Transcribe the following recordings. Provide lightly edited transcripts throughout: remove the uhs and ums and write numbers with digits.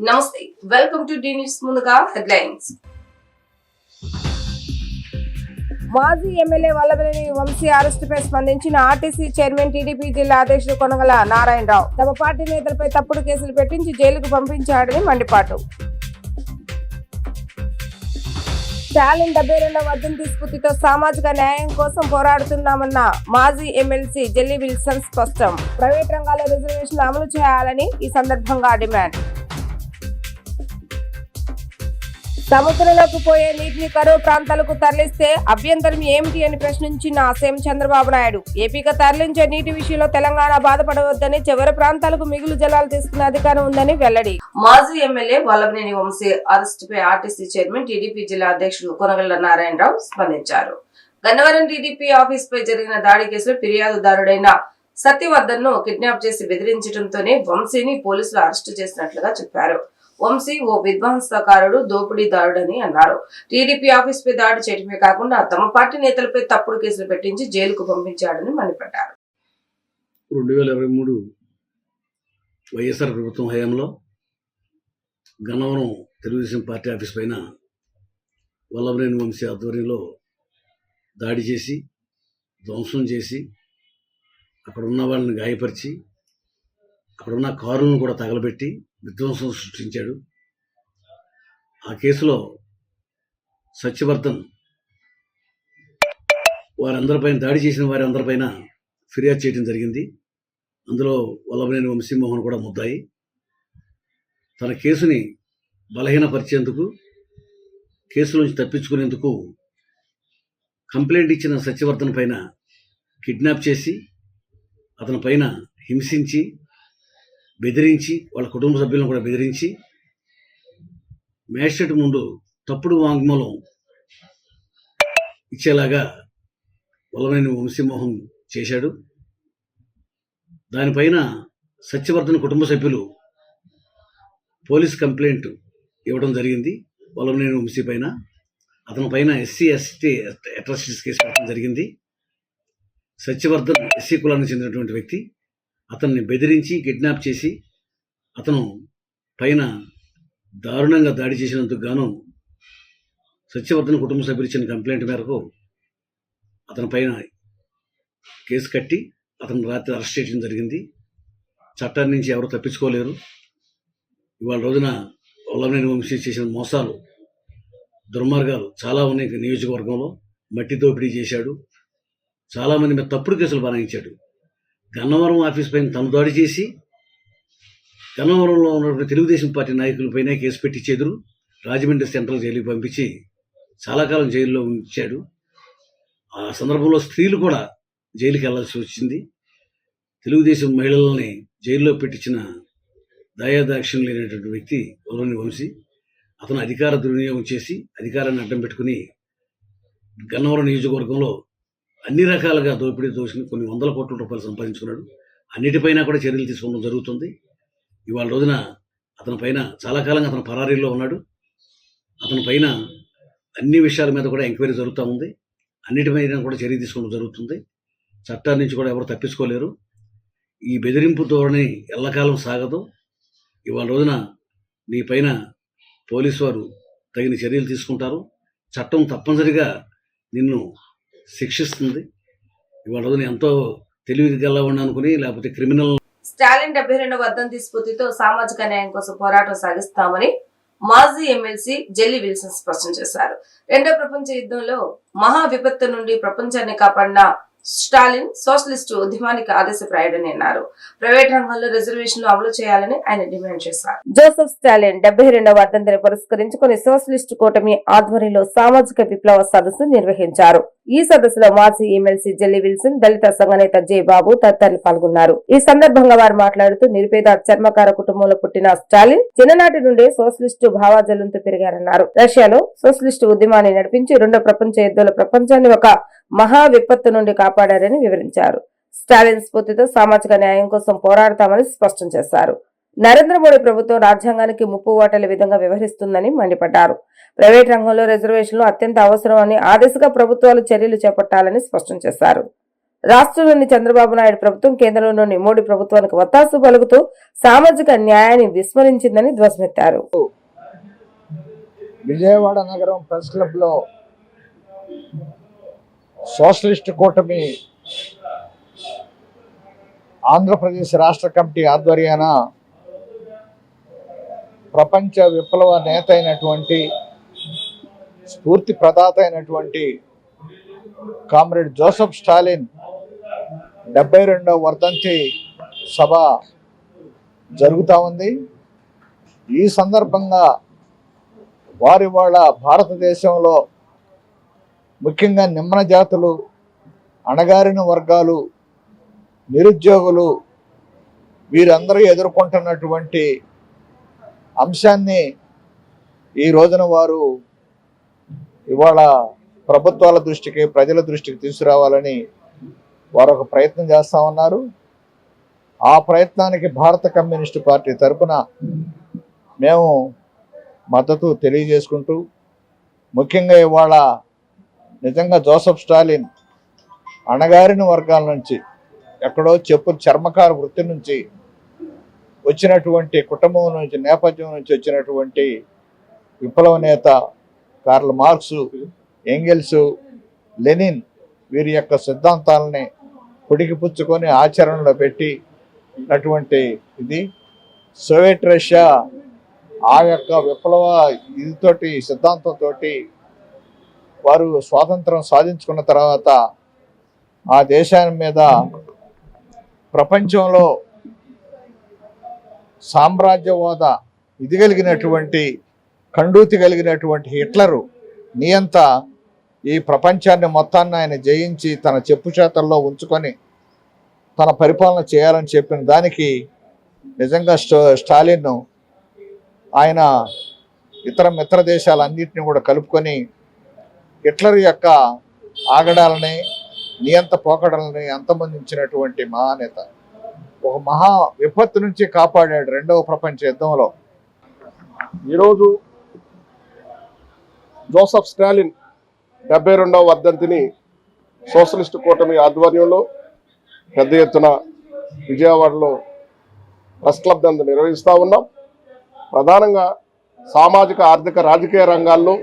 నమస్తే, welcome to D news. ముందుగా headlines. మాజీ ఎమ్మెల్యే వల్లభనేని వంశీ అరెస్టుపై స్పందించిన ఆర్టీసీ చైర్మన్, టీడీపీ జిల్లా అధ్యక్షుడు కొనగల నారాయణరావు. తమ పార్టీ నేతలపై తప్పుడు కేసులు పెట్టించి జైలుకు పంపించాడని మండిపాటు. స్టాలిన్ 72వ వర్ధంతి స్ఫూర్తితో సామాజిక న్యాయం కోసం పోరాడుతున్నామన్న మాజీ ఎమ్మెల్సీ జెల్లీ విల్సన్ స్పష్టం. ప్రైవేట్ రంగాల్లో రిజర్వేషన్లు అమలు చేయాలని ఈ సందర్భంగా డిమాండ్. సముద్రంలోకి పోయే నీటిని కరువు ప్రాంతాలకు తరలిస్తే అభ్యంతరం ఏమిటి అని ప్రశ్నించిన సీఎం చంద్రబాబు నాయుడు. ఏపీకి తరలించే నీటి విషయంలో తెలంగాణ బాధపడవద్దని, చివరి ప్రాంతాలకు మిగులు జలాలు తీసుకునే అధికారం ఉందని వెల్లడి. మాజీ ఎమ్మెల్యే వల్లభనేని వంశీ అరెస్టుపై ఆర్టీసీ చైర్మన్, టీడీపీ జిల్లా అధ్యక్షుడు కొనగళ్ల నారాయణరావు స్పందించారు. గన్నవరం టీడీపీ ఆఫీస్ పై జరిగిన దాడి కేసులో ఫిర్యాదుదారుడైన సత్యవర్ధన్ ను కిడ్నాప్ చేసి బెదిరించడంతోనే వంశీని పోలీసులు అరెస్టు చేసినట్లుగా చెప్పారు. వంశీ ఓ విధ్వంసకారుడు, దోపిడీదారుడని అన్నారు. టీడీపీ ఆఫీస్ పై దాడి చేయడమే కాకుండా తమ పార్టీ నేతలపై తప్పుడు కేసులు పెట్టించి జైలుకు పంపించాడని మండిపడ్డారు. 2023 వైఎస్ఆర్ ప్రభుత్వం హయాంలో గన్నవరం తెలుగుదేశం పార్టీ ఆఫీస్ పైన వల్లభనేని వంశీ ఆధ్వర్యంలో దాడి చేసి, ధ్వంసం చేసి, అక్కడ ఉన్న వాళ్ళని గాయపరిచి, అక్కడున్న కారులను కూడా తగలబెట్టి విధ్వంసం సృష్టించాడు. ఆ కేసులో సత్యవర్ధన్ వారందరిపైన, దాడి చేసిన వారి అందరిపైన ఫిర్యాదు చేయడం జరిగింది. అందులో వల్లభనేని వంశీమోహన్ కూడా ముద్దాయి. తన కేసుని బలహీనపరిచేందుకు, కేసు నుంచి తప్పించుకునేందుకు కంప్లైంట్ ఇచ్చిన సత్యవర్ధన్ పైన కిడ్నాప్ చేసి, అతని పైన హింసించి, బెదిరించి, వాళ్ళ కుటుంబ సభ్యులను కూడా బెదిరించి, మ్యాజిస్ట్రేట్ ముందు తప్పుడు వాంగ్మూలం ఇచ్చేలాగా వల్లభనేని వంశీమోహన్ చేశాడు. దానిపైన సత్యవర్ధన్ కుటుంబ సభ్యులు పోలీస్ కంప్లైంట్ ఇవ్వడం జరిగింది. వల్లభనేని వంశీ పైన, అతని పైన SC/ST అట్రాసిటీస్ కేసు పెట్టడం జరిగింది. సత్యవర్ధన్ SC కులానికి చెందినటువంటి వ్యక్తి. అతన్ని బెదిరించి, కిడ్నాప్ చేసి, అతను పైన దారుణంగా దాడి చేసినందుకు గాను సత్యవర్ధన్ కుటుంబ సభ్యులు ఇచ్చిన కంప్లైంట్ మేరకు అతని పైన కేసు కట్టి అతను రాత్రి అరెస్ట్ చేయడం జరిగింది. చట్టాన్ని నుంచి ఎవరు తప్పించుకోలేరు. ఇవాళ రోజున వల్లభనేని వంశీ చేసిన మోసాలు, దుర్మార్గాలు చాలా ఉన్నాయి. నియోజకవర్గంలో మట్టి దోపిడీ చేశాడు. చాలామంది మీద తప్పుడు కేసులు బనాయించాడు. గన్నవరం ఆఫీస్ పైన తను దాడి చేసి, గన్నవరంలో ఉన్నటువంటి తెలుగుదేశం పార్టీ నాయకులపైన కేసు పెట్టి చెదురు రాజమండ్రి సెంట్రల్ జైలుకి పంపించి చాలా కాలం జైల్లో ఉంచాడు. ఆ సందర్భంలో స్త్రీలు కూడా జైలుకి వెళ్లాల్సి వచ్చింది. తెలుగుదేశం మహిళలని జైల్లో పెట్టించిన దయాదాక్షిణ్యం లేనటువంటి వ్యక్తి వల్లభనేని వంశీ. అతను అధికార దుర్వినియోగం చేసి, అధికారాన్ని అడ్డం పెట్టుకుని గన్నవరం నియోజకవర్గంలో అన్ని రకాలుగా దోపిడీ దోషుని కొన్ని వందల కోట్ల రూపాయలు సంపాదించుకున్నాడు. అన్నిటిపైన కూడా చర్యలు తీసుకోవడం జరుగుతుంది. ఇవాళ రోజున అతని పైన చాలా కాలంగా అతను పరారీలో ఉన్నాడు. అతని పైన అన్ని విషయాల మీద కూడా ఎంక్వైరీ జరుగుతూ ఉంది. అన్నిటిపైన కూడా చర్య తీసుకోవడం జరుగుతుంది. చట్టాల నుంచి కూడా ఎవరు తప్పించుకోలేరు. ఈ బెదిరింపు ధోరణి ఎల్లకాలం సాగదు. ఇవాళ రోజున నీ పైన పోలీసు వారు తగిన చర్యలు తీసుకుంటారు. చట్టం తప్పనిసరిగా నిన్ను శిక్షిస్తుంది. ఇవాళ రోజున ఎంతో తెలివిగల అనుకుని, లేకపోతే క్రిమినల్. స్టాలిన్ 72వ వర్ధంతి స్ఫూర్తితో సామాజిక న్యాయం కోసం పోరాటం సాగిస్తామని మాజీ ఎమ్మెల్సీ జెల్లీ విల్సన్ స్పష్టం చేశారు. రెండో ప్రపంచ యుద్ధంలో మహా విపత్తు నుండి ప్రపంచాన్ని కాపాడిన స్టాలిన్ సోషలిస్టు ఉద్యమానికి ఆదేశప్రాయుడని అన్నారు. ప్రైవేట్ రంగంలో రిజర్వేషన్లు అమలు చేయాలని ఆయన డిమాండ్ చేశారు. జోసెఫ్ స్టాలిన్ 72వ వర్ధంతిని పురస్కరించుకుని సోషలిస్టు కూటమి ఆధ్వర్యంలో సామాజిక విప్లవ సదస్సు నిర్వహించారు. ఈ సదస్సులో మాజీ ఎమ్మెల్సీ జెల్లీ విల్సన్, దళిత సంఘ నేత జే బాబు తదితరులు పాల్గొన్నారు. ఈ సందర్భంగా వారు మాట్లాడుతూ, నిరుపేద చర్మకార కుటుంబంలో పుట్టిన స్టాలిన్ చిన్ననాటి నుండే సోషలిస్టు భావాజలంతో పెరిగారన్నారు. రష్యాలో సోషలిస్టు ఉద్యమాన్ని నడిపించి రెండో ప్రపంచ యుద్ధంలో ప్రపంచాన్ని ఒక మహా విపత్తు నుండి కాపాడారని వివరించారు. స్టాలిన్ స్ఫూర్తితో సామాజిక న్యాయం కోసం పోరాడతామని స్పష్టం చేశారు. నరేంద్ర మోడీ ప్రభుత్వం రాజ్యాంగానికి ముప్పు వాటల విధంగా వ్యవహరిస్తుందని మండిపడ్డారు. ప్రైవేట్ రంగంలో రిజర్వేషన్లు అత్యంత అవసరం అని, ఆ దిశగా ప్రభుత్వాలు చర్యలు చేపట్టాలని స్పష్టం చేశారు. రాష్ట్రంలోని చంద్రబాబు నాయుడు ప్రభుత్వం కేంద్రంలోని మోడీ ప్రభుత్వానికి వత్తాసు పలుకుతూ సామాజిక న్యాయాన్ని విస్మరించిందని ధ్వజమెత్తారు. విజయవాడ నగరం ప్రెస్ క్లబ్లో సోషలిస్ట్ కూటమి ఆంధ్రప్రదేశ్ రాష్ట్ర కమిటీ ఆధ్వర్యాన ప్రపంచ విప్లవ నేత అయినటువంటి స్ఫూర్తి ప్రదాత అయినటువంటి కామ్రేడ్ జోసెఫ్ స్టాలిన్ 72వ వర్ధంతి సభ జరుగుతూ ఉంది. ఈ సందర్భంగా వారి వాళ్ళ భారతదేశంలో ముఖ్యంగా నిమ్న జాతులు, అణగారిన వర్గాలు, నిరుద్యోగులు వీరందరూ ఎదుర్కొంటున్నటువంటి అంశాన్ని ఈ రోజున వారు ఇవాళ ప్రభుత్వాల దృష్టికి, ప్రజల దృష్టికి తీసుకురావాలని వారు ఒక ప్రయత్నం చేస్తూ ఉన్నారు. ఆ ప్రయత్నానికి భారత కమ్యూనిస్టు పార్టీ తరఫున మేము మద్దతు తెలియజేసుకుంటూ, ముఖ్యంగా ఇవాళ నిజంగా జోసెఫ్ స్టాలిన్ అణగారిన వర్గాల నుంచి, ఎక్కడో చర్మకార వృత్తి నుంచి వచ్చినటువంటి కుటుంబం నుంచి, నేపథ్యం నుంచి వచ్చినటువంటి విప్లవ నేత కార్ల్ మార్క్స్, ఎంగెల్స్, లెనిన్ వీరి యొక్క సిద్ధాంతాలని పుడికిపుచ్చుకొని ఆచరణలో పెట్టినటువంటి ఇది సోవియట్ రష్యా ఆ యొక్క విప్లవ ఇదితోటి సిద్ధాంతంతో వారు స్వాతంత్రం సాధించుకున్న తర్వాత ఆ దేశాన్ని మీద ప్రపంచంలో సామ్రాజ్యవాద ఇది కలిగినటువంటి కండూతి కలిగినటువంటి హిట్లరు నియంత ఈ ప్రపంచాన్ని మొత్తాన్ని ఆయన జయించి తన చెప్పు చేతల్లో ఉంచుకొని తన పరిపాలన చేయాలని చెప్పిన దానికి నిజంగా స్టాలిన్ ఆయన ఇతర మిత్ర దేశాలన్నింటినీ కూడా కలుపుకొని హిట్లర్ యొక్క ఆగడాలని, నియంత పోకడలని అంతమొందించినటువంటి మహానేత. ఒక మహా విపత్తు నుంచి కాపాడాడు 2వ ప్రపంచ యుద్ధంలో. ఈరోజు జోసెఫ్ స్టాలిన్ 72వ వర్ధంతిని సోషలిస్ట్ కూటమి ఆధ్వర్యంలో పెద్ద ఎత్తున విజయవాడలో ప్రెస్ క్లబ్ నందు నిర్వహిస్తూ ఉన్నాం. ప్రధానంగా సామాజిక, ఆర్థిక, రాజకీయ రంగాల్లో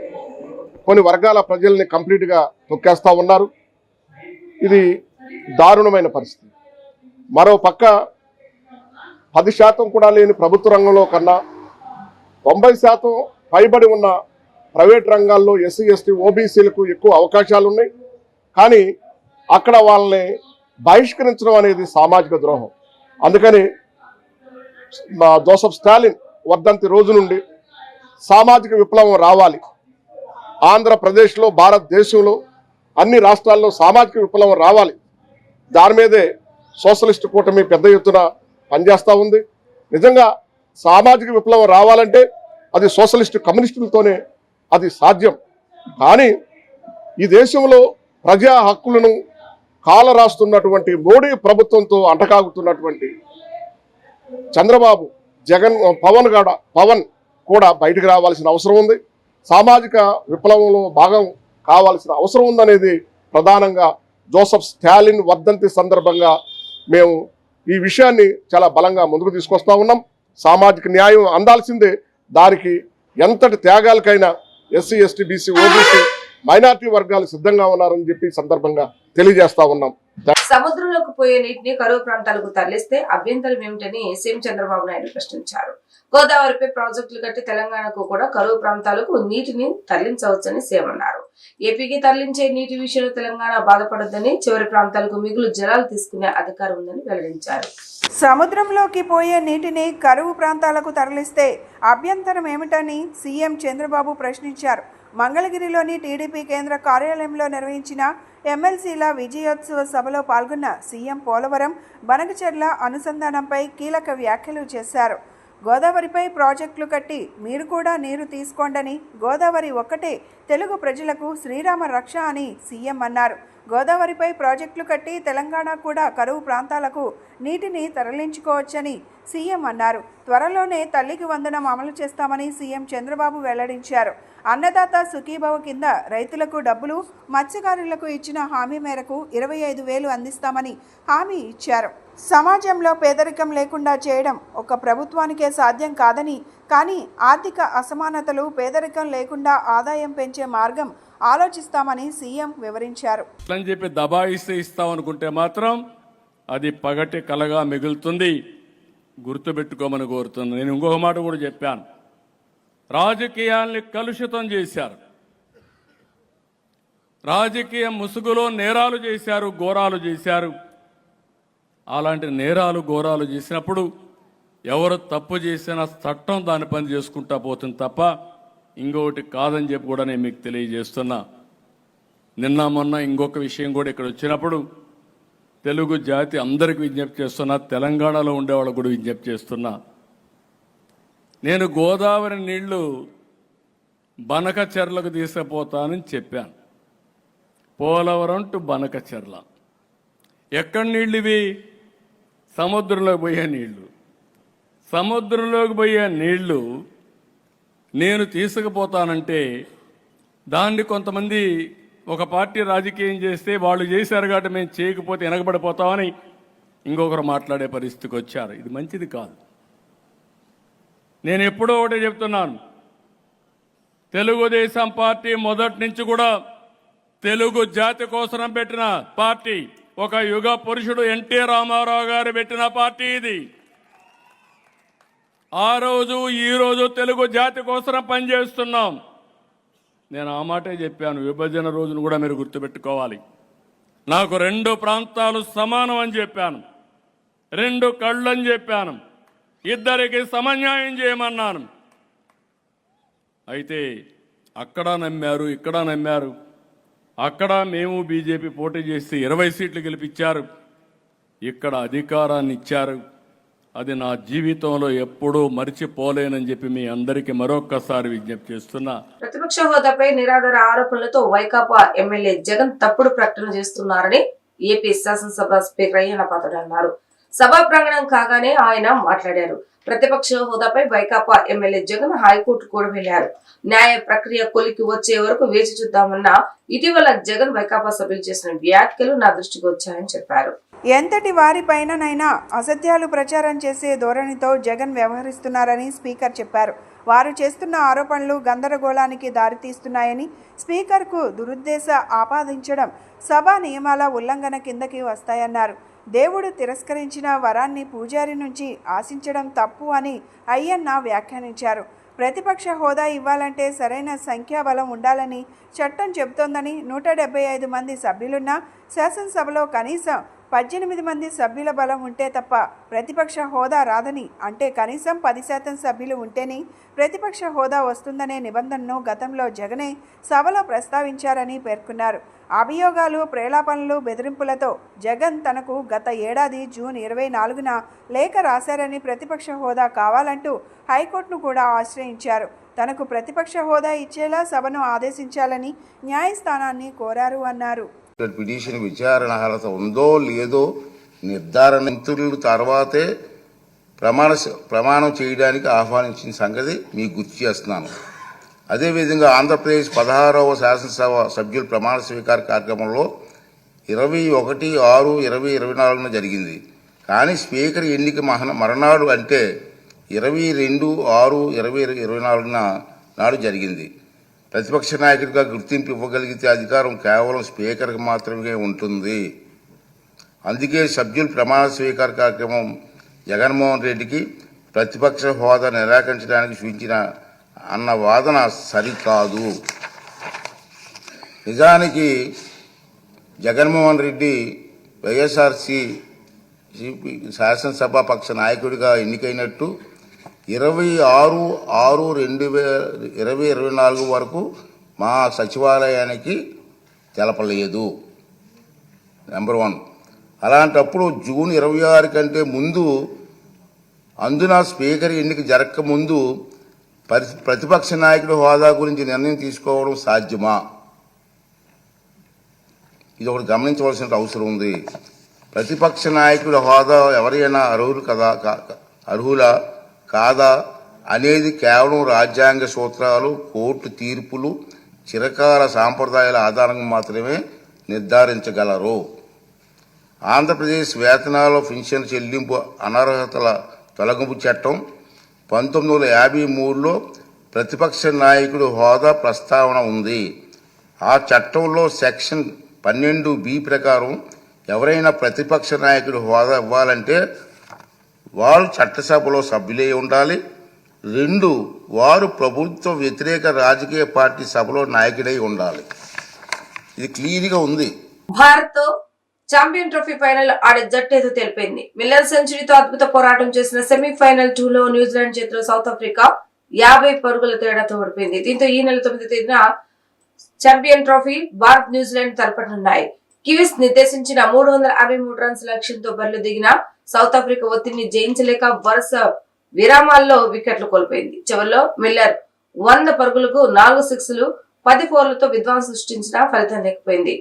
కొన్ని వర్గాల ప్రజల్ని కంప్లీట్గా తొక్కేస్తూ ఉన్నారు. ఇది దారుణమైన పరిస్థితి. మరో పక్క 10% కూడా లేని ప్రభుత్వ రంగంలో కన్నా 90% పైబడి ఉన్న ప్రైవేట్ రంగాల్లో ఎస్సీ, ఎస్టీ, ఓబీసీలకు ఎక్కువ అవకాశాలు ఉన్నాయి. కానీ అక్కడ వాళ్ళని బహిష్కరించడం అనేది సామాజిక ద్రోహం. అందుకని జోసెఫ్ స్టాలిన్ వర్ధంతి రోజు నుండి సామాజిక విప్లవం రావాలి. ఆంధ్రప్రదేశ్లో, భారతదేశంలో అన్ని రాష్ట్రాల్లో సామాజిక విప్లవం రావాలి. దాని మీదే సోషలిస్ట్ కూటమి పెద్ద ఎత్తున పనిచేస్తూ ఉంది. నిజంగా సామాజిక విప్లవం రావాలంటే అది సోషలిస్ట్ కమ్యూనిస్టులతోనే అది సాధ్యం. కానీ ఈ దేశంలో ప్రజా హక్కులను కాలరాస్తున్నటువంటి మోడీ ప్రభుత్వంతో అంటకాగుతున్నటువంటి చంద్రబాబు, జగన్, పవన్ కూడా బయటకు రావాల్సిన అవసరం ఉంది. సామాజిక విప్లవంలో భాగం కావాల్సిన అవసరం ఉందనేది ప్రధానంగా జోసెఫ్ స్టాలిన్ వర్ధంతి సందర్భంగా మేము ఈ విషయాన్ని చాలా బలంగా ముందుకు తీసుకొస్తా ఉన్నాం. సామాజిక న్యాయం అందాల్సిందే. దానికి ఎంతటి త్యాగాలకైనా SC, ST, BC, OBC, minority వర్గాలు సిద్ధంగా ఉన్నారని చెప్పి సందర్భంగా తెలియజేస్తా ఉన్నాం. సముద్రంలోకి పోయే నీటిని కరువు ప్రాంతాలకు తరలిస్తే అభ్యంతరం ఏమిటని సీఎం చంద్రబాబు నాయుడు ప్రశ్నించారు. గోదావరిపై ప్రాజెక్టులు కట్టి తెలంగాణకు కూడా కరువు ప్రాంతాలకు నీటిని తరలించవచ్చని సీఎం అన్నారు. ఏపీకి తరలించే నీటి విషయంలో తెలంగాణ బాధపడొద్దని, చివరి ప్రాంతాలకు మిగులు జలాలు తీసుకునే అధికారం ఉందని వెల్లడించారు. సముద్రంలోకి పోయే నీటిని కరువు ప్రాంతాలకు తరలిస్తే అభ్యంతరం ఏమిటని సీఎం చంద్రబాబు ప్రశ్నించారు. మంగళగిరిలోని టీడీపీ కేంద్ర కార్యాలయంలో నిర్వహించిన ఎమ్మెల్సీల విజయోత్సవ సభలో పాల్గొన్న సీఎం పోలవరం, బనకచెర్ల అనుసంధానంపై కీలక వ్యాఖ్యలు చేశారు. గోదావరిపై ప్రాజెక్టులు కట్టి మీరు కూడా నీరు తీసుకోండని, గోదావరి ఒక్కటే తెలుగు ప్రజలకు శ్రీరామ రక్ష అని సీఎం అన్నారు. గోదావరిపై ప్రాజెక్టులు కట్టి తెలంగాణ కూడా కరువు ప్రాంతాలకు నీటిని తరలించుకోవచ్చని సీఎం అన్నారు. త్వరలోనే తల్లికి వందనం అమలు చేస్తామని సీఎం చంద్రబాబు వెల్లడించారు. అన్నదాత సుఖీభవ కింద రైతులకు డబ్బులు, మత్స్యకారులకు ఇచ్చిన హామీ మేరకు 25,000 అందిస్తామని హామీ ఇచ్చారు. సమాజంలో పేదరికం లేకుండా చేయడం ఒక ప్రభుత్వానికే సాధ్యం కాదని, కానీ ఆర్థిక అసమానతలు, పేదరికం లేకుండా ఆదాయం పెంచే మార్గం ఆలోచిస్తామని సీఎం వివరించారు. అని చెప్పి దబాయిస్తే ఇస్తామనుకుంటే మాత్రం అది పగటి కలగా మిగులుతుంది. గుర్తుపెట్టుకోమని కోరుతున్నాను. నేను ఇంకొక మాట కూడా చెప్పాను. రాజకీయాల్ని కలుషితం చేశారు. రాజకీయ ముసుగులో నేరాలు చేశారు, ఘోరాలు చేశారు. అలాంటి నేరాలు, ఘోరాలు చేసినప్పుడు ఎవరు తప్పు చేసినా చట్టం దాని పని చేసుకుంటా పోతుంది తప్ప ఇంకొకటి కాదని చెప్పి కూడా నేను మీకు తెలియజేస్తున్నా. నిన్న మొన్న ఇంకొక విషయం కూడా ఇక్కడ వచ్చినప్పుడు తెలుగు జాతి అందరికీ విజ్ఞప్తి చేస్తున్నా, తెలంగాణలో ఉండేవాళ్ళకు కూడా విజ్ఞప్తి చేస్తున్నా. నేను గోదావరి నీళ్లు బనకచెర్లకు తీసుకుపోతానని చెప్పాను. పోలవరం టు బనకచెర్ల. ఎక్కడి నీళ్ళు ఇవి? సముద్రంలోకి పోయే నీళ్లు. సముద్రంలోకి పోయే నీళ్లు నేను తీసుకుపోతానంటే దాన్ని కొంతమంది ఒక పార్టీ రాజకీయం చేస్తే వాళ్ళు చేశారు కాబట్టి మేము చేయకపోతే వెనకబడిపోతామని ఇంకొకరు మాట్లాడే పరిస్థితికి వచ్చారు. ఇది మంచిది కాదు. నేను ఎప్పుడో ఒకటే చెప్తున్నాను, తెలుగుదేశం పార్టీ మొదటి నుంచి కూడా తెలుగు జాతి కోసం పెట్టిన పార్టీ. ఒక యుగ పురుషుడు ఎన్టీ రామారావు గారు పెట్టిన పార్టీ ఇది. ఆ రోజు ఈ రోజు తెలుగు జాతి కోసం పనిచేస్తున్నాం. నేను ఆ మాటే చెప్పాను. విభజన రోజును కూడా మీరు గుర్తుపెట్టుకోవాలి. నాకు 2 ప్రాంతాలు సమానం అని చెప్పాను, 2 కళ్ళు అని చెప్పాను, ఇద్దరికి సమన్యాయం చేయమన్నాను. అయితే అక్కడ నమ్మారు, ఇక్కడ నమ్మారు. అక్కడ మేము బీజేపీ పోటీ చేసి 20 సీట్లు గెలిపించారు. ఇక్కడ అధికారాన్ని ఇచ్చారు. అది నా జీవితంలో ఎప్పుడూ మరిచిపోలేనని చెప్పి మీ అందరికీ మరొక్కసారి విజ్ఞప్తి చేస్తున్నా. ప్రతిపక్ష హోదాపై నిరాధార ఆరోపణలతో వైకాపా ఎమ్మెల్యే జగన్ తప్పుడు ప్రకటన చేస్తున్నారని ఏపీ శాసనసభ స్పీకర్ అయ్యన్న పాత్రుడు అన్నారు. సభా ప్రాంగణం కాగానే ఆయన మాట్లాడారు. ప్రతిపక్ష హోదాపై వైకాపా ఎమ్మెల్యే జగన్ హైకోర్టు కూడా వెళ్లారు. న్యాయ ప్రక్రియ కొలికి వచ్చే వరకు వేచి చూద్దామన్నా ఇటీవల జగన్ వైకాపా సభ్యులు చేసిన వ్యాఖ్యలు నా దృష్టికి వచ్చాయని చెప్పారు. ఎంతటి వారిపైననైనా అసత్యాలు ప్రచారం చేసే ధోరణితో జగన్ వ్యవహరిస్తున్నారని స్పీకర్ చెప్పారు. వారు చేస్తున్న ఆరోపణలు గందరగోళానికి దారితీస్తున్నాయని, స్పీకర్కు దురుద్దేశ ఆపాదించడం సభా నియమాల ఉల్లంఘన కిందకి వస్తాయన్నారు. దేవుడు తిరస్కరించిన వరాన్ని పూజారి నుంచి ఆశించడం తప్పు అని అయ్యన్న వ్యాఖ్యానించారు. ప్రతిపక్ష హోదా ఇవ్వాలంటే సరైన సంఖ్యాబలం ఉండాలని చట్టం చెబుతోందని, 175 మంది సభ్యులున్న శాసనసభలో కనీసం 18 మంది సభ్యుల బలం ఉంటే తప్ప ప్రతిపక్ష హోదా రాదని, అంటే కనీసం 10% సభ్యులు ఉంటేనే ప్రతిపక్ష హోదా వస్తుందనే నిబంధనను గతంలో జగనే సభలో ప్రస్తావించారని పేర్కొన్నారు. అభియోగాలు, ప్రేలాపనలు, బెదిరింపులతో జగన్ తనకు గత ఏడాది జూన్ 24న లేఖ రాశారని, ప్రతిపక్ష హోదా కావాలంటూ హైకోర్టును కూడా ఆశ్రయించారు. తనకు ప్రతిపక్ష హోదా ఇచ్చేలా సభను ఆదేశించాలని న్యాయస్థానాన్ని కోరారు అన్నారు. పిటిషన్ విచారణ అర్హత ఉందో లేదో నిర్ధారణ తర్వాతే ప్రమాణం చేయడానికి ఆహ్వానించిన సంగతి మీకు గుర్తు చేస్తున్నాను. అదేవిధంగా ఆంధ్రప్రదేశ్ 16వ శాసనసభ సభ్యుల ప్రమాణ స్వీకార కార్యక్రమంలో 21/6/2024 జరిగింది. కానీ స్పీకర్ ఎన్నిక మరణాడు అంటే 22/6/2024 నాడు జరిగింది. ప్రతిపక్ష నాయకుడిగా గుర్తింపు ఇవ్వగలిగితే అధికారం కేవలం స్పీకర్కి మాత్రమే ఉంటుంది. అందుకే సభ్యుల ప్రమాణ స్వీకార కార్యక్రమం జగన్మోహన్ రెడ్డికి ప్రతిపక్ష హోదా నిరాకరించడానికి సూచించిన అన్న వాదన సరికాదు. నిజానికి జగన్మోహన్ రెడ్డి వైఎస్ఆర్సీ శాసనసభ పక్ష నాయకుడిగా ఎన్నికైనట్టు 26/6/2024 వరకు మా సచివాలయానికి తెలపలేదు. నెంబర్ 1. అలాంటప్పుడు జూన్ 26 కంటే ముందు, అందున స్పీకర్ ఎన్నిక జరగక ముందు ప్రతిపక్ష నాయకుడి హోదా గురించి నిర్ణయం తీసుకోవడం సాధ్యమా? ఇది ఒకటి గమనించవలసిన అవసరం ఉంది. ప్రతిపక్ష నాయకుడి హోదా ఎవరైనా అర్హులా కాదా అనేది కేవలం రాజ్యాంగ సూత్రాలు, కోర్టు తీర్పులు, చిరకాల సాంప్రదాయాల ఆధారంగా మాత్రమే నిర్ధారించగలరు. ఆంధ్రప్రదేశ్ వేతనాల పెన్షన్ చెల్లింపు అనర్హతల తొలగింపు చట్టం 1953లో ప్రతిపక్ష నాయకుడి హోదా ప్రస్తావన ఉంది. ఆ చట్టంలో సెక్షన్ 12B ప్రకారం ఎవరైనా ప్రతిపక్ష నాయకుడి హోదా ఇవ్వాలంటే వారు చట్టసభలో సభ్యులై ఉండాలి. 2, వారు ప్రభుత్వ వ్యతిరేక రాజకీయ పార్టీ సభలో నాయకుడై ఉండాలి. ఇది క్లియర్గా ఉంది. భారత్ ఛాంపియన్ ట్రోఫీ ఫైనల్ ఆడే జట్టు ఏదో తెలిపింది. మిల్లర్ సెంచరీతో అద్భుత పోరాటం చేసిన సెమీఫైనల్ 2లో న్యూజిలాండ్ చేతిలో సౌత్ ఆఫ్రికా 50 పరుగుల తేడాతో ఓడిపోయింది. దీంతో ఈ నెల 9వ తేదీన ఛాంపియన్ ట్రోఫీ భారత్ న్యూజిలాండ్ తలపడనున్నాయి. కివీస్ నిర్దేశించిన 353 రన్స్ లక్ష్యంతో బరిలో దిగిన సౌత్ ఆఫ్రికా ఒత్తిడిని జయించలేక వరుస విరామాల్లో వికెట్లు కోల్పోయింది. చివరిలో మిల్లర్ 100 పరుగులకు 4 సిక్స్లు 10 4లతో విధ్వంసం సృష్టించిన ఫలితం లేకపోయింది.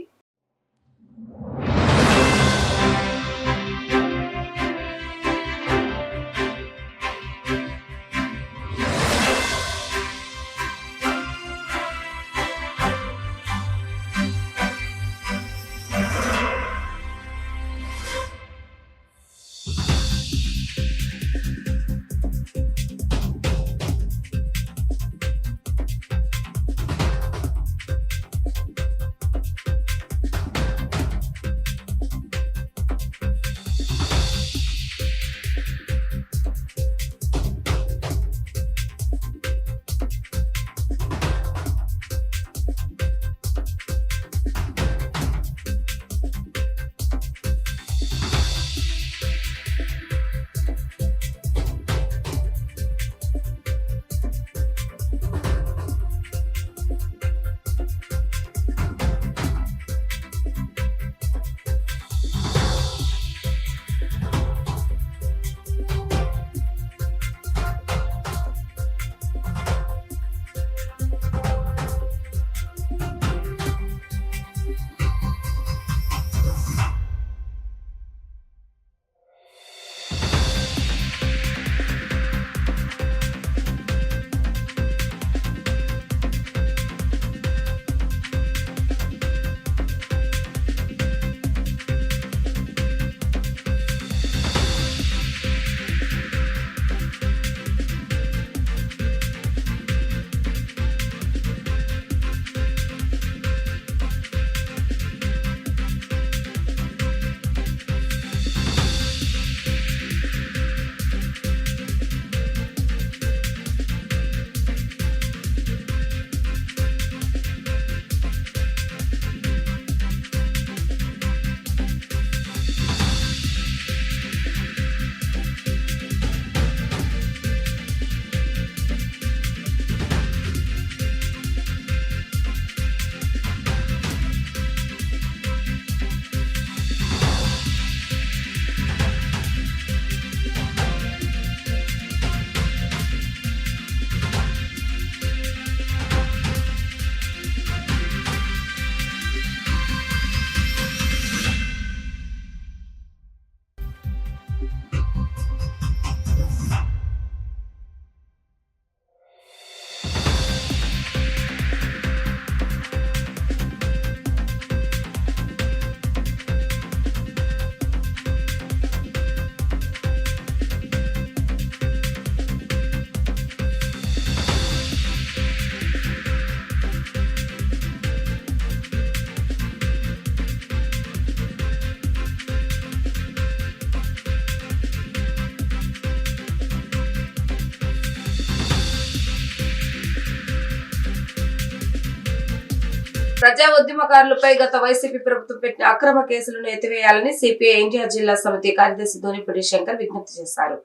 ప్రజా ఉద్యమకారులపై గత వైసీపీ ప్రభుత్వం పెట్టిన అక్రమ కేసులను ఎత్తివేయాలని సిపిఐ ఎన్టీఆర్ జిల్లా సమితి కార్యదర్శి ధోనిపూడి శంకర్ విజ్ఞప్తి చేశారు.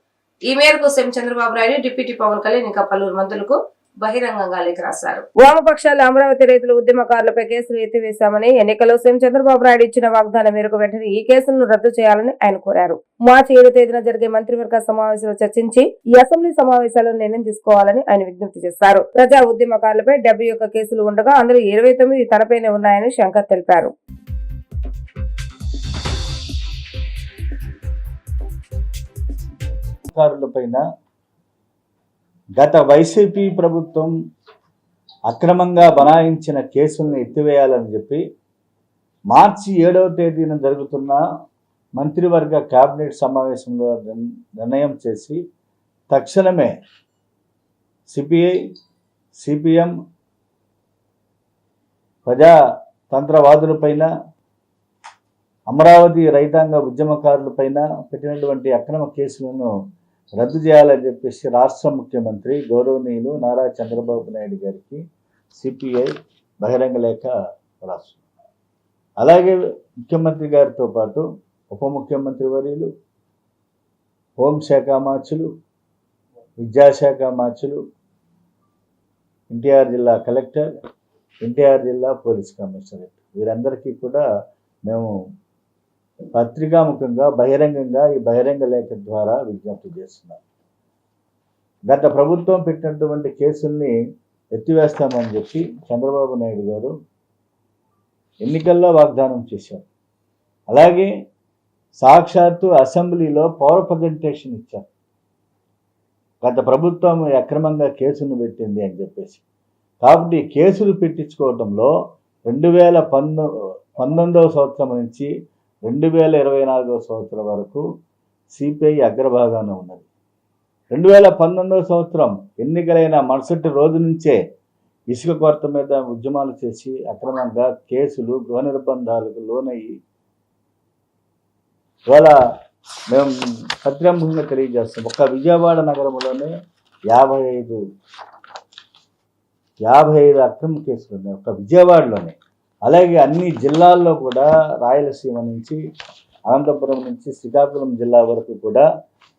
ఈ మేరకు సీఎం చంద్రబాబు నాయుడు, డిప్యూటీ పవన్ కళ్యాణ్ ఇంకా పలువురు మంత్రులకు బహిరంగంగా లేఖ రాశారు. వామపక్షాల అమరావతి రైతుల ఉద్యమకారులపై కేసులు ఎత్తివేశామని, ఎన్నికల్లో సీఎం చంద్రబాబు నాయుడు ఇచ్చిన వాగ్దానం మేరకు వెంటనే ఈ కేసులను రద్దు చేయాలని ఆయన కోరారు. మార్చి 7వ తేదీన జరిగే మంత్రివర్గ సమావేశంలో చర్చించి ఈ అసెంబ్లీ సమావేశాల్లో నిర్ణయం తీసుకోవాలని ఆయన విజ్ఞప్తి చేశారు. ప్రజా ఉద్యమకారులపై 71 కేసులు ఉండగా అందులో 29 తనపైనే ఉన్నాయని శంకర్ తెలిపారు. అధికారులపైన గత వైసీపీ ప్రభుత్వం అక్రమంగా బనాయించిన కేసులను ఎత్తివేయాలని చెప్పి మార్చి 7వ తేదీన జరుగుతున్న మంత్రివర్గ కేబినెట్ సమావేశంలో నిర్ణయం చేసి తక్షణమే సిపిఐ, సిపిఎం, ప్రజాతంత్రవాదులపైన, అమరావతి రైతాంగ ఉద్యమకారులపైన పెట్టినటువంటి అక్రమ కేసులను రద్దు చేయాలని చెప్పేసి రాష్ట్ర ముఖ్యమంత్రి గౌరవనీయులు నారా చంద్రబాబు నాయుడు గారికి సిపిఐ బహిరంగ లేఖ రాస్తుంది. అలాగే ముఖ్యమంత్రి గారితో పాటు ఉప ముఖ్యమంత్రి వర్యులు, హోంశాఖ మార్చులు, విద్యాశాఖ మార్చులు, ఎన్టీఆర్ జిల్లా కలెక్టర్, ఎన్టీఆర్ జిల్లా పోలీస్ కమిషనరేట్ వీరందరికీ కూడా మేము పత్రికాముఖంగా బహిరంగంగా ఈ బహిరంగ లేఖ ద్వారా విజ్ఞప్తి చేస్తున్నాం. గత ప్రభుత్వం పెట్టినటువంటి కేసుల్ని ఎత్తివేస్తామని చెప్పి చంద్రబాబు నాయుడు గారు ఎన్నికల్లో వాగ్దానం చేశారు. అలాగే సాక్షాత్తు అసెంబ్లీలో పవర్ ప్రజెంటేషన్ ఇచ్చారు. గత ప్రభుత్వం అక్రమంగా కేసును పెట్టింది అని చెప్పేసి. కాబట్టి కేసులు పెట్టించుకోవడంలో 2019వ సంవత్సరం నుంచి 2024వ సంవత్సరం వరకు సిపిఐ అగ్రభాగాన ఉన్నది. 2019వ సంవత్సరం ఎన్నికలైన మరుసటి రోజు నుంచే ఇసుక కొరత మీద ఉద్యమాలు చేసి అక్రమంగా కేసులు, గృహ నిర్బంధాలకు లోనయ్యి ఇవాళ మేము పత్రికాముఖంగా తెలియజేస్తాం. ఒక్క విజయవాడ నగరంలోనే 55 అక్రమ కేసులు ఉన్నాయి ఒక్క విజయవాడలోనే. అలాగే అన్ని జిల్లాల్లో కూడా రాయలసీమ నుంచి, అనంతపురం నుంచి శ్రీకాకుళం జిల్లా వరకు కూడా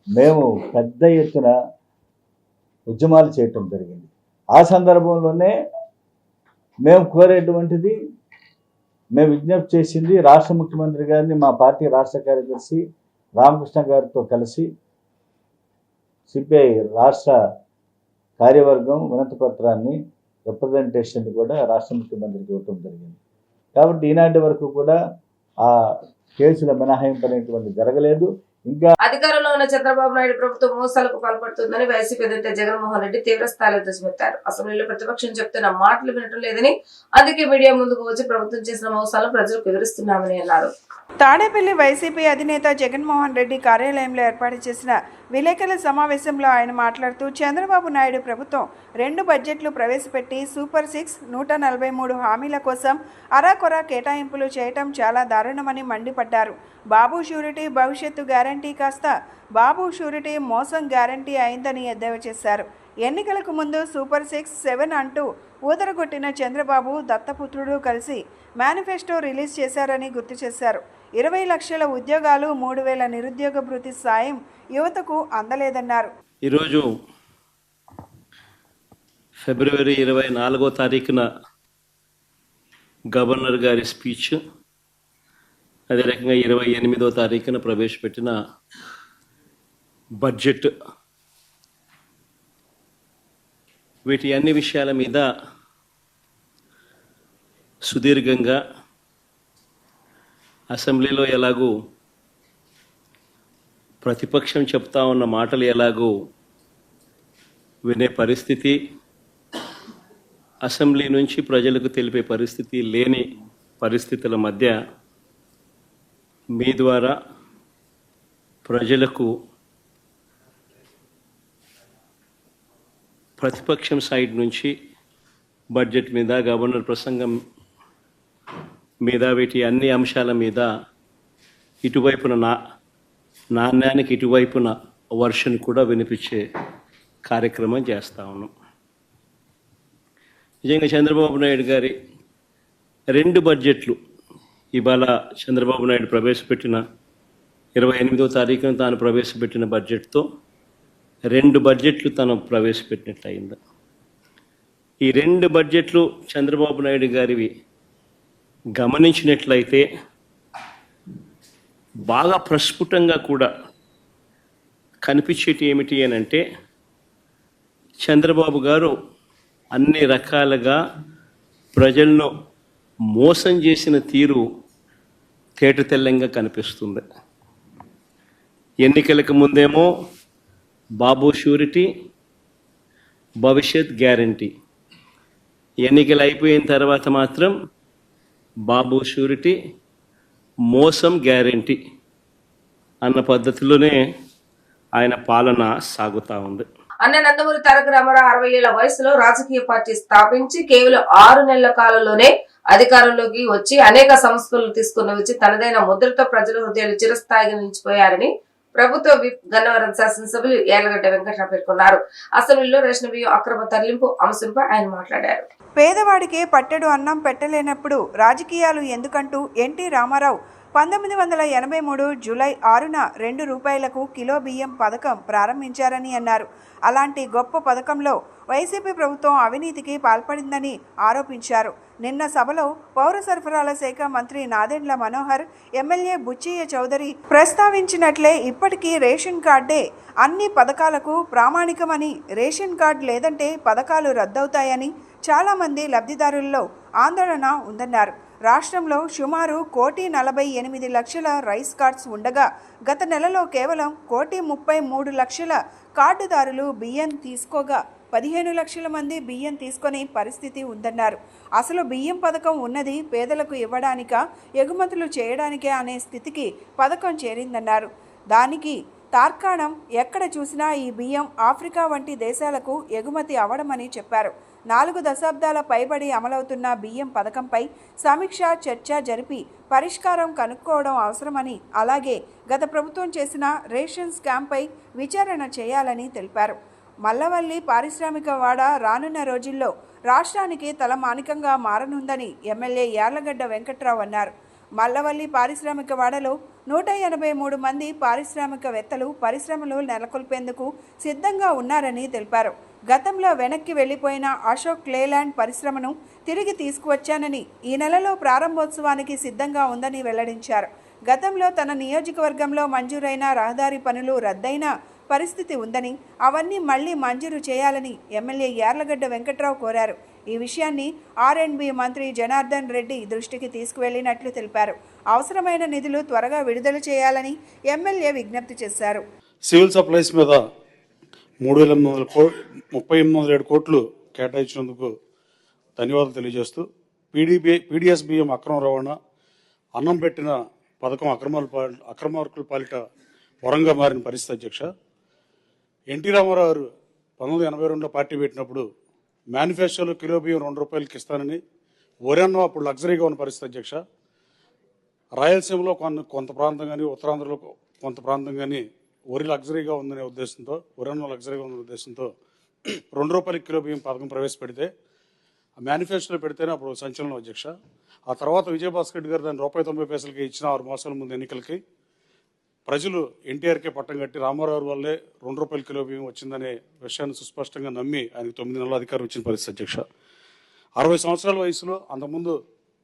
మేము పెద్ద ఎత్తున ఉద్యమాలు చేయటం జరిగింది. ఆ సందర్భంలోనే మేము కోరేటువంటిది, మేము విజ్ఞప్తి చేసింది రాష్ట్ర ముఖ్యమంత్రి గారిని, మా పార్టీ రాష్ట్ర కార్యదర్శి రామకృష్ణ గారితో కలిసి సిపిఐ రాష్ట్ర కార్యవర్గం వినతి పత్రాన్ని, రిప్రజెంటేషన్ కూడా రాష్ట్ర ముఖ్యమంత్రికి ఇవ్వటం జరిగింది. కాబట్టి ఈనాటి వరకు కూడా ఆ కేసుల మినహాయింపు అనేటువంటి జరగలేదు. ఇంకా అధికారంలో ఉన్న చంద్రబాబు నాయుడు ప్రభుత్వం మోసాలకు పాల్పడుతుందని వైసీపీ అధినేత జగన్మోహన్ రెడ్డి తీవ్ర స్థాయిలో ధ్వజమెత్తారు. అసెంబ్లీలో ప్రతిపక్షం చెప్తున్న మాటలు వినటం లేదని, అందుకే మీడియా ముందుకు వచ్చి ప్రభుత్వం చేసిన మోసాలను ప్రజలకు వివరిస్తున్నామని అన్నారు. తాడేపల్లి వైసీపీ అధినేత జగన్మోహన్ రెడ్డి కార్యాలయంలో ఏర్పాటు చేసిన విలేకరుల సమావేశంలో ఆయన మాట్లాడుతూ చంద్రబాబు నాయుడు ప్రభుత్వం 2 బడ్జెట్లు ప్రవేశపెట్టి సూపర్ 6 143 హామీల కోసం అరాకొరా కేటాయింపులు చేయటం చాలా దారుణమని మండిపడ్డారు. బాబు షూరిటీ భవిష్యత్తు గ్యారంటీ కాస్త బాబు షూరిటీ మోసం గ్యారంటీ అయిందని ఎద్దేవా చేశారు. ఎన్నికలకు ముందు సూపర్ 6, 7 అంటూ ఊదరగొట్టిన చంద్రబాబు దత్తపుత్రుడు కలిసి మేనిఫెస్టో రిలీజ్ చేశారని గుర్తు చేశారు. 20 లక్షల ఉద్యోగాలు, 3,000 నిరుద్యోగ భృతి సాయం యువతకు అందలేదన్నారు. ఈరోజు ఫిబ్రవరి 24వ తారీఖున గవర్నర్ గారి స్పీచ్, అదే రకంగా 28వ తారీఖున ప్రవేశపెట్టిన బడ్జెట్, వీటి అన్ని విషయాల మీద సుదీర్ఘంగా అసెంబ్లీలో ఎలాగూ ప్రతిపక్షం చెప్తా ఉన్న మాటలు ఎలాగూ వినే పరిస్థితి, అసెంబ్లీ నుంచి ప్రజలకు తెలిపే పరిస్థితి లేని పరిస్థితుల మధ్య మీ ద్వారా ప్రజలకు ప్రతిపక్షం సైడ్ నుంచి బడ్జెట్ మీద, గవర్నర్ ప్రసంగం మీద, వీటి అన్ని అంశాల మీద ఇటువైపున నాణ్యానికి ఇటువైపున వర్షన్ కూడా వినిపించే కార్యక్రమం చేస్తూ ఉన్నాం. నిజంగా చంద్రబాబు నాయుడు గారి 2 బడ్జెట్లు ఇవాళ చంద్రబాబు నాయుడు ప్రవేశపెట్టిన 28వ తారీఖున తాను ప్రవేశపెట్టిన బడ్జెట్తో 2 బడ్జెట్లు తను ప్రవేశపెట్టినట్లయింది. ఈ 2 బడ్జెట్లు చంద్రబాబు నాయుడు గారివి గమనించినట్లయితే బాగా ప్రస్ఫుటంగా కూడా కనిపించేటి ఏమిటి అని అంటే, చంద్రబాబు గారు అన్ని రకాలుగా ప్రజలను మోసం చేసిన తీరు తేటతెల్లంగా కనిపిస్తుంది. ఎన్నికలకు ముందేమో బాబు షూరిటీ, భవిష్యత్ గ్యారంటీ. ఎన్నికలు అయిపోయిన తర్వాత మాత్రం బాబు షూరిటీ, మోసం గ్యారంటీ అన్న పద్ధతిలోనే ఆయన పాలన సాగుతూ ఉంది. అన్న నందమూరి తారక రామారావు 60 ఏళ్ల వయసులో రాజకీయ పార్టీ స్థాపించి కేవలం 6 నెలల కాలంలోనే అధికారంలోకి వచ్చి అనేక సంస్కరణలు తీసుకుని వచ్చి తనదైన ముద్రతో ప్రజల హృదయాలు చిరస్థాయిగా నిలిచిపోయారని ప్రభుత్వ విప్ గన్నవరం శాసనసభ్యులు యార్లగడ్డ వెంకట్రావు పేర్కొన్నారు. అసెంబ్లీలో రేషన్ బియ్యం అక్రమ తరలింపు అంశంపై ఆయన మాట్లాడారు. పేదవాడికి పట్టెడు అన్నం పెట్టలేనప్పుడు రాజకీయాలు ఎందుకంటూ ఎన్టీ రామారావు 1983 జూలై 6న 2 రూపాయలకు కిలో బియ్యం పథకం ప్రారంభించారని అన్నారు. అలాంటి గొప్ప పథకంలో వైసీపీ ప్రభుత్వం అవినీతికి పాల్పడిందని ఆరోపించారు. నిన్న సభలో పౌర సరఫరాల శాఖ మంత్రి నాదెండ్ల మనోహర్, ఎమ్మెల్యే బుచ్చయ్య చౌదరి ప్రస్తావించినట్లే ఇప్పటికీ రేషన్ కార్డే అన్ని పథకాలకు ప్రామాణికమని, రేషన్ కార్డు లేదంటే పథకాలు రద్దవుతాయని చాలామంది లబ్ధిదారుల్లో ఆందోళన ఉందన్నారు. రాష్ట్రంలో సుమారు 1,48,00,000 రైస్ కార్డ్స్ ఉండగా గత నెలలో కేవలం 1,33,00,000 కార్డుదారులు బియ్యం తీసుకోగా 15 లక్షల మంది బియ్యం తీసుకునే పరిస్థితి ఉందన్నారు. అసలు బియ్యం పథకం ఉన్నది పేదలకు ఇవ్వడానికా, ఎగుమతులు చేయడానికే అనే స్థితికి పథకం చేరిందన్నారు. దానికి తార్కాణం ఎక్కడ చూసినా ఈ బియ్యం ఆఫ్రికా వంటి దేశాలకు ఎగుమతి అవడమని చెప్పారు. 4 దశాబ్దాల పైబడి అమలవుతున్న బియ్యం పథకంపై సమీక్ష, చర్చ జరిపి పరిష్కారం కనుక్కోవడం అవసరమని, అలాగే గత ప్రభుత్వం చేసిన రేషన్ స్కామ్పై విచారణ చేయాలని తెలిపారు. మల్లవల్లి పారిశ్రామిక వాడ రానున్న రోజుల్లో రాష్ట్రానికి తలమానికంగా మారనుందని ఎమ్మెల్యే యార్లగడ్డ వెంకట్రావు అన్నారు. మల్లవల్లి పారిశ్రామిక వాడలో 183 మంది పారిశ్రామికవేత్తలు పరిశ్రమలు నెలకొల్పేందుకు సిద్ధంగా ఉన్నారని తెలిపారు. గతంలో వెనక్కి వెళ్లిపోయిన అశోక్ లేలాండ్ పరిశ్రమను తిరిగి తీసుకువచ్చానని, ఈ నెలలో ప్రారంభోత్సవానికి సిద్ధంగా ఉందని వెల్లడించారు. గతంలో తన నియోజకవర్గంలో మంజూరైన రహదారి పనులు రద్దయిన పరిస్థితి ఉందని, అవన్నీ మళ్లీ మంజూరు చేయాలని ఎమ్మెల్యే యార్లగడ్డ వెంకట్రావు కోరారు. ఈ విషయాన్ని R&B మంత్రి జనార్దన్ రెడ్డి దృష్టికి తీసుకువెళ్లినట్లు తెలిపారు. అవసరమైన నిధులు త్వరగా విడుదల చేయాలని ఎమ్మెల్యే విజ్ఞప్తి చేశారు. సివిల్ సప్లైస్ మీద 3,807 కోట్లు కేటాయించినందుకు ధన్యవాదాలు తెలియజేస్తూ, పీడిఎస్ బియ్యం అక్రమ రవాణా, అన్నం పెట్టిన పథకం అక్రమార్కుల పాలిట వరంగా మారిన పరిస్థితి. అధ్యక్ష, ఎన్టీ రామారావు గారు 1982లో పార్టీ పెట్టినప్పుడు మేనిఫెస్టోలో కిలో బియ్యం 2 రూపాయలకి ఇస్తానని, వరన్నం అప్పుడు లగ్జరీగా ఉన్న పరిస్థితి. అధ్యక్ష, రాయలసీమలో కొంత ప్రాంతం కానీ, ఉత్తరాంధ్రలో కొంత ప్రాంతం కానీ వరి లగ్జరీగా ఉందనే ఉద్దేశంతో, వరన్నం లగ్జరీగా ఉందనే ఉద్దేశంతో 2 రూపాయలకి కిలో బియ్యం పథకం ప్రవేశపెడితే, ఆ మేనిఫెస్టోలో పెడితేనే అప్పుడు సంచలనం. అధ్యక్ష, ఆ తర్వాత విజయభాస్కర్ రెడ్డి గారు దాన్ని ₹1.90 ఇచ్చిన 6 మాసాల ముందు ఎన్నికలకి ప్రజలు ఎన్టీఆర్కే పట్టం కట్టి రామారావు వల్లే 2 రూపాయల కిలో బియ్యం వచ్చిందనే విషయాన్ని సుస్పష్టంగా నమ్మి ఆయనకు 9 నెలల అధికారం వచ్చిన పరిస్థితి. అధ్యక్ష, 60 సంవత్సరాల వయసులో అంతకుముందు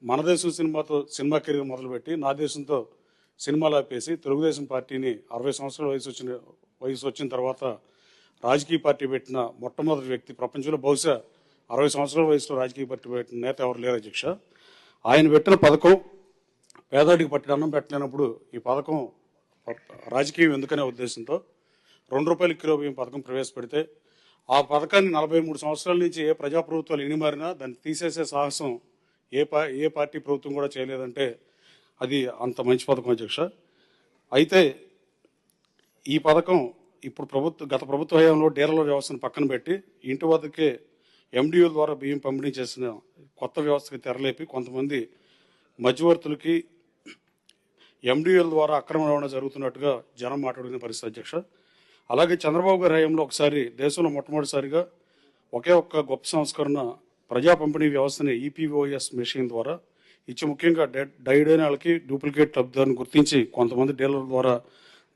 మన దేశం సినిమాతో సినిమా కెరీర్ మొదలుపెట్టి నా దేశంతో సినిమాలు ఆపేసి తెలుగుదేశం పార్టీని 60 సంవత్సరాల వయసు వచ్చిన తర్వాత రాజకీయ పార్టీ పెట్టిన మొట్టమొదటి వ్యక్తి ప్రపంచంలో. బహుశా 60 సంవత్సరాల వయసులో రాజకీయ పార్టీ పెట్టిన నేత ఎవరు లేరు. అధ్యక్ష, ఆయన పెట్టిన పథకం పేదవాడికి పట్టిన అన్నం పెట్టలేనప్పుడు ఈ పథకం రాజకీయం ఎందుకనే ఉద్దేశంతో 2 రూపాయల కిలో బియ్యం పథకం ప్రవేశపెడితే, ఆ పథకాన్ని 43 సంవత్సరాల నుంచి ఏ ప్రజాప్రభుత్వాలు ఎన్ని మారినా దాన్ని తీసేసే సాహసం ఏ పార్టీ ప్రభుత్వం కూడా చేయలేదంటే అది అంత మంచి పథకం. అధ్యక్ష, అయితే ఈ పథకం ఇప్పుడు గత ప్రభుత్వ హయాంలో డీలర్ల వ్యవస్థను పక్కన పెట్టి ఇంటి వద్దకే MDO ద్వారా బియ్యం పంపిణీ చేసిన కొత్త వ్యవస్థకి తెరలేపి కొంతమంది మధ్యవర్తులకి MDO ద్వారా అక్రమ రవాణా జరుగుతున్నట్టుగా జనం మాట్లాడుకునే పరిస్థితి. అధ్యక్ష, అలాగే చంద్రబాబు గారి హయాంలో ఒకసారి దేశంలో మొట్టమొదటిసారిగా ఒకే ఒక్క గొప్ప సంస్కరణ ప్రజా పంపిణీ వ్యవస్థని EPOS మెషిన్ ద్వారా ఇచ్చి, ముఖ్యంగా డైడ్ అయిన వాళ్ళకి డూప్లికేట్ లబ్ధిదారుని గుర్తించి కొంతమంది డీలర్ల ద్వారా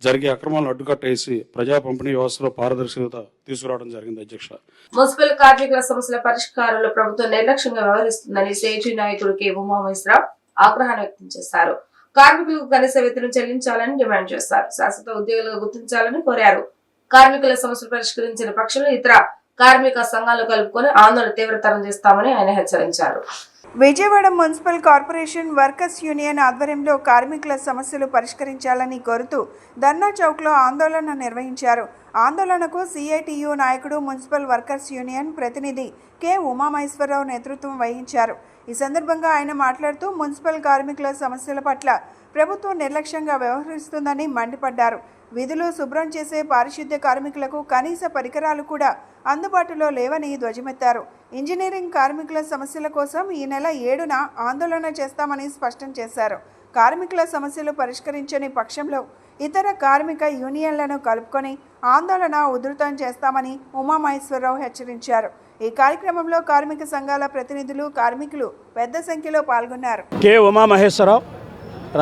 జరిగే అక్రమాలను అడ్డుకట్టేసి ప్రజా పంపిణీ వ్యవస్థలో పారదర్శకత తీసుకురావడం జరిగింది. అధ్యక్ష, మున్సిపల్ కార్మికుల సమస్యల పరిష్కారంలో ప్రభుత్వం నిర్లక్ష్యంగా వ్యవహరిస్తుందని సిఐటి నాయకుడు కె ఉమామహేశ్వరరావు ఆగ్రహాన్ని వ్యక్తం చేశారు. కార్మికులకు కనీస వేతనం చెల్లించాలని డిమాండ్ చేశారు. శాశ్వత ఉద్యోగులుగా గుర్తించాలని కోరారు. కార్మికుల సమస్యలు పరిష్కరించిన పక్షంలో ఇతర కార్మిక సంఘాలు కలుపుకొని ఆందోళన తీవ్రతరం చేస్తామని ఆయన హెచ్చరించారు. Vijayawada municipal corporation workers union ఆధ్వర్యంలో కార్మికుల సమస్యలు పరిష్కరించాలని కోరుతూ ధర్నా చౌక్లో ఆందోళన నిర్వహించారు. ఆందోళనకు సిఐటియు నాయకుడు మున్సిపల్ వర్కర్స్ యూనియన్ ప్రతినిధి కె ఉమామహేశ్వరరావు నేతృత్వం వహించారు. ఈ సందర్భంగా ఆయన మాట్లాడుతూ మున్సిపల్ కార్మికుల సమస్యల పట్ల ప్రభుత్వం నిర్లక్ష్యంగా వ్యవహరిస్తుందని మండిపడ్డారు. విధులు శుభ్రం చేసే పారిశుద్ధ్య కార్మికులకు కనీస పరికరాలు కూడా అందుబాటులో లేవని ధ్వజమెత్తారు. ఇంజనీరింగ్ కార్మికుల సమస్యల కోసం ఈ నెల 7న ఆందోళన చేస్తామని స్పష్టం చేశారు. కార్మికుల సమస్యలు పరిష్కరించని పక్షంలో ఇతర కార్మిక యూనియన్లను కలుపుకొని ఆందోళన ఉధృతం చేస్తామని ఉమామహేశ్వరరావు హెచ్చరించారు. ఈ కార్యక్రమంలో కార్మిక సంఘాల ప్రతినిధులు, కార్మికులు పెద్ద సంఖ్యలో పాల్గొన్నారు. కె ఉమామహేశ్వరరావు,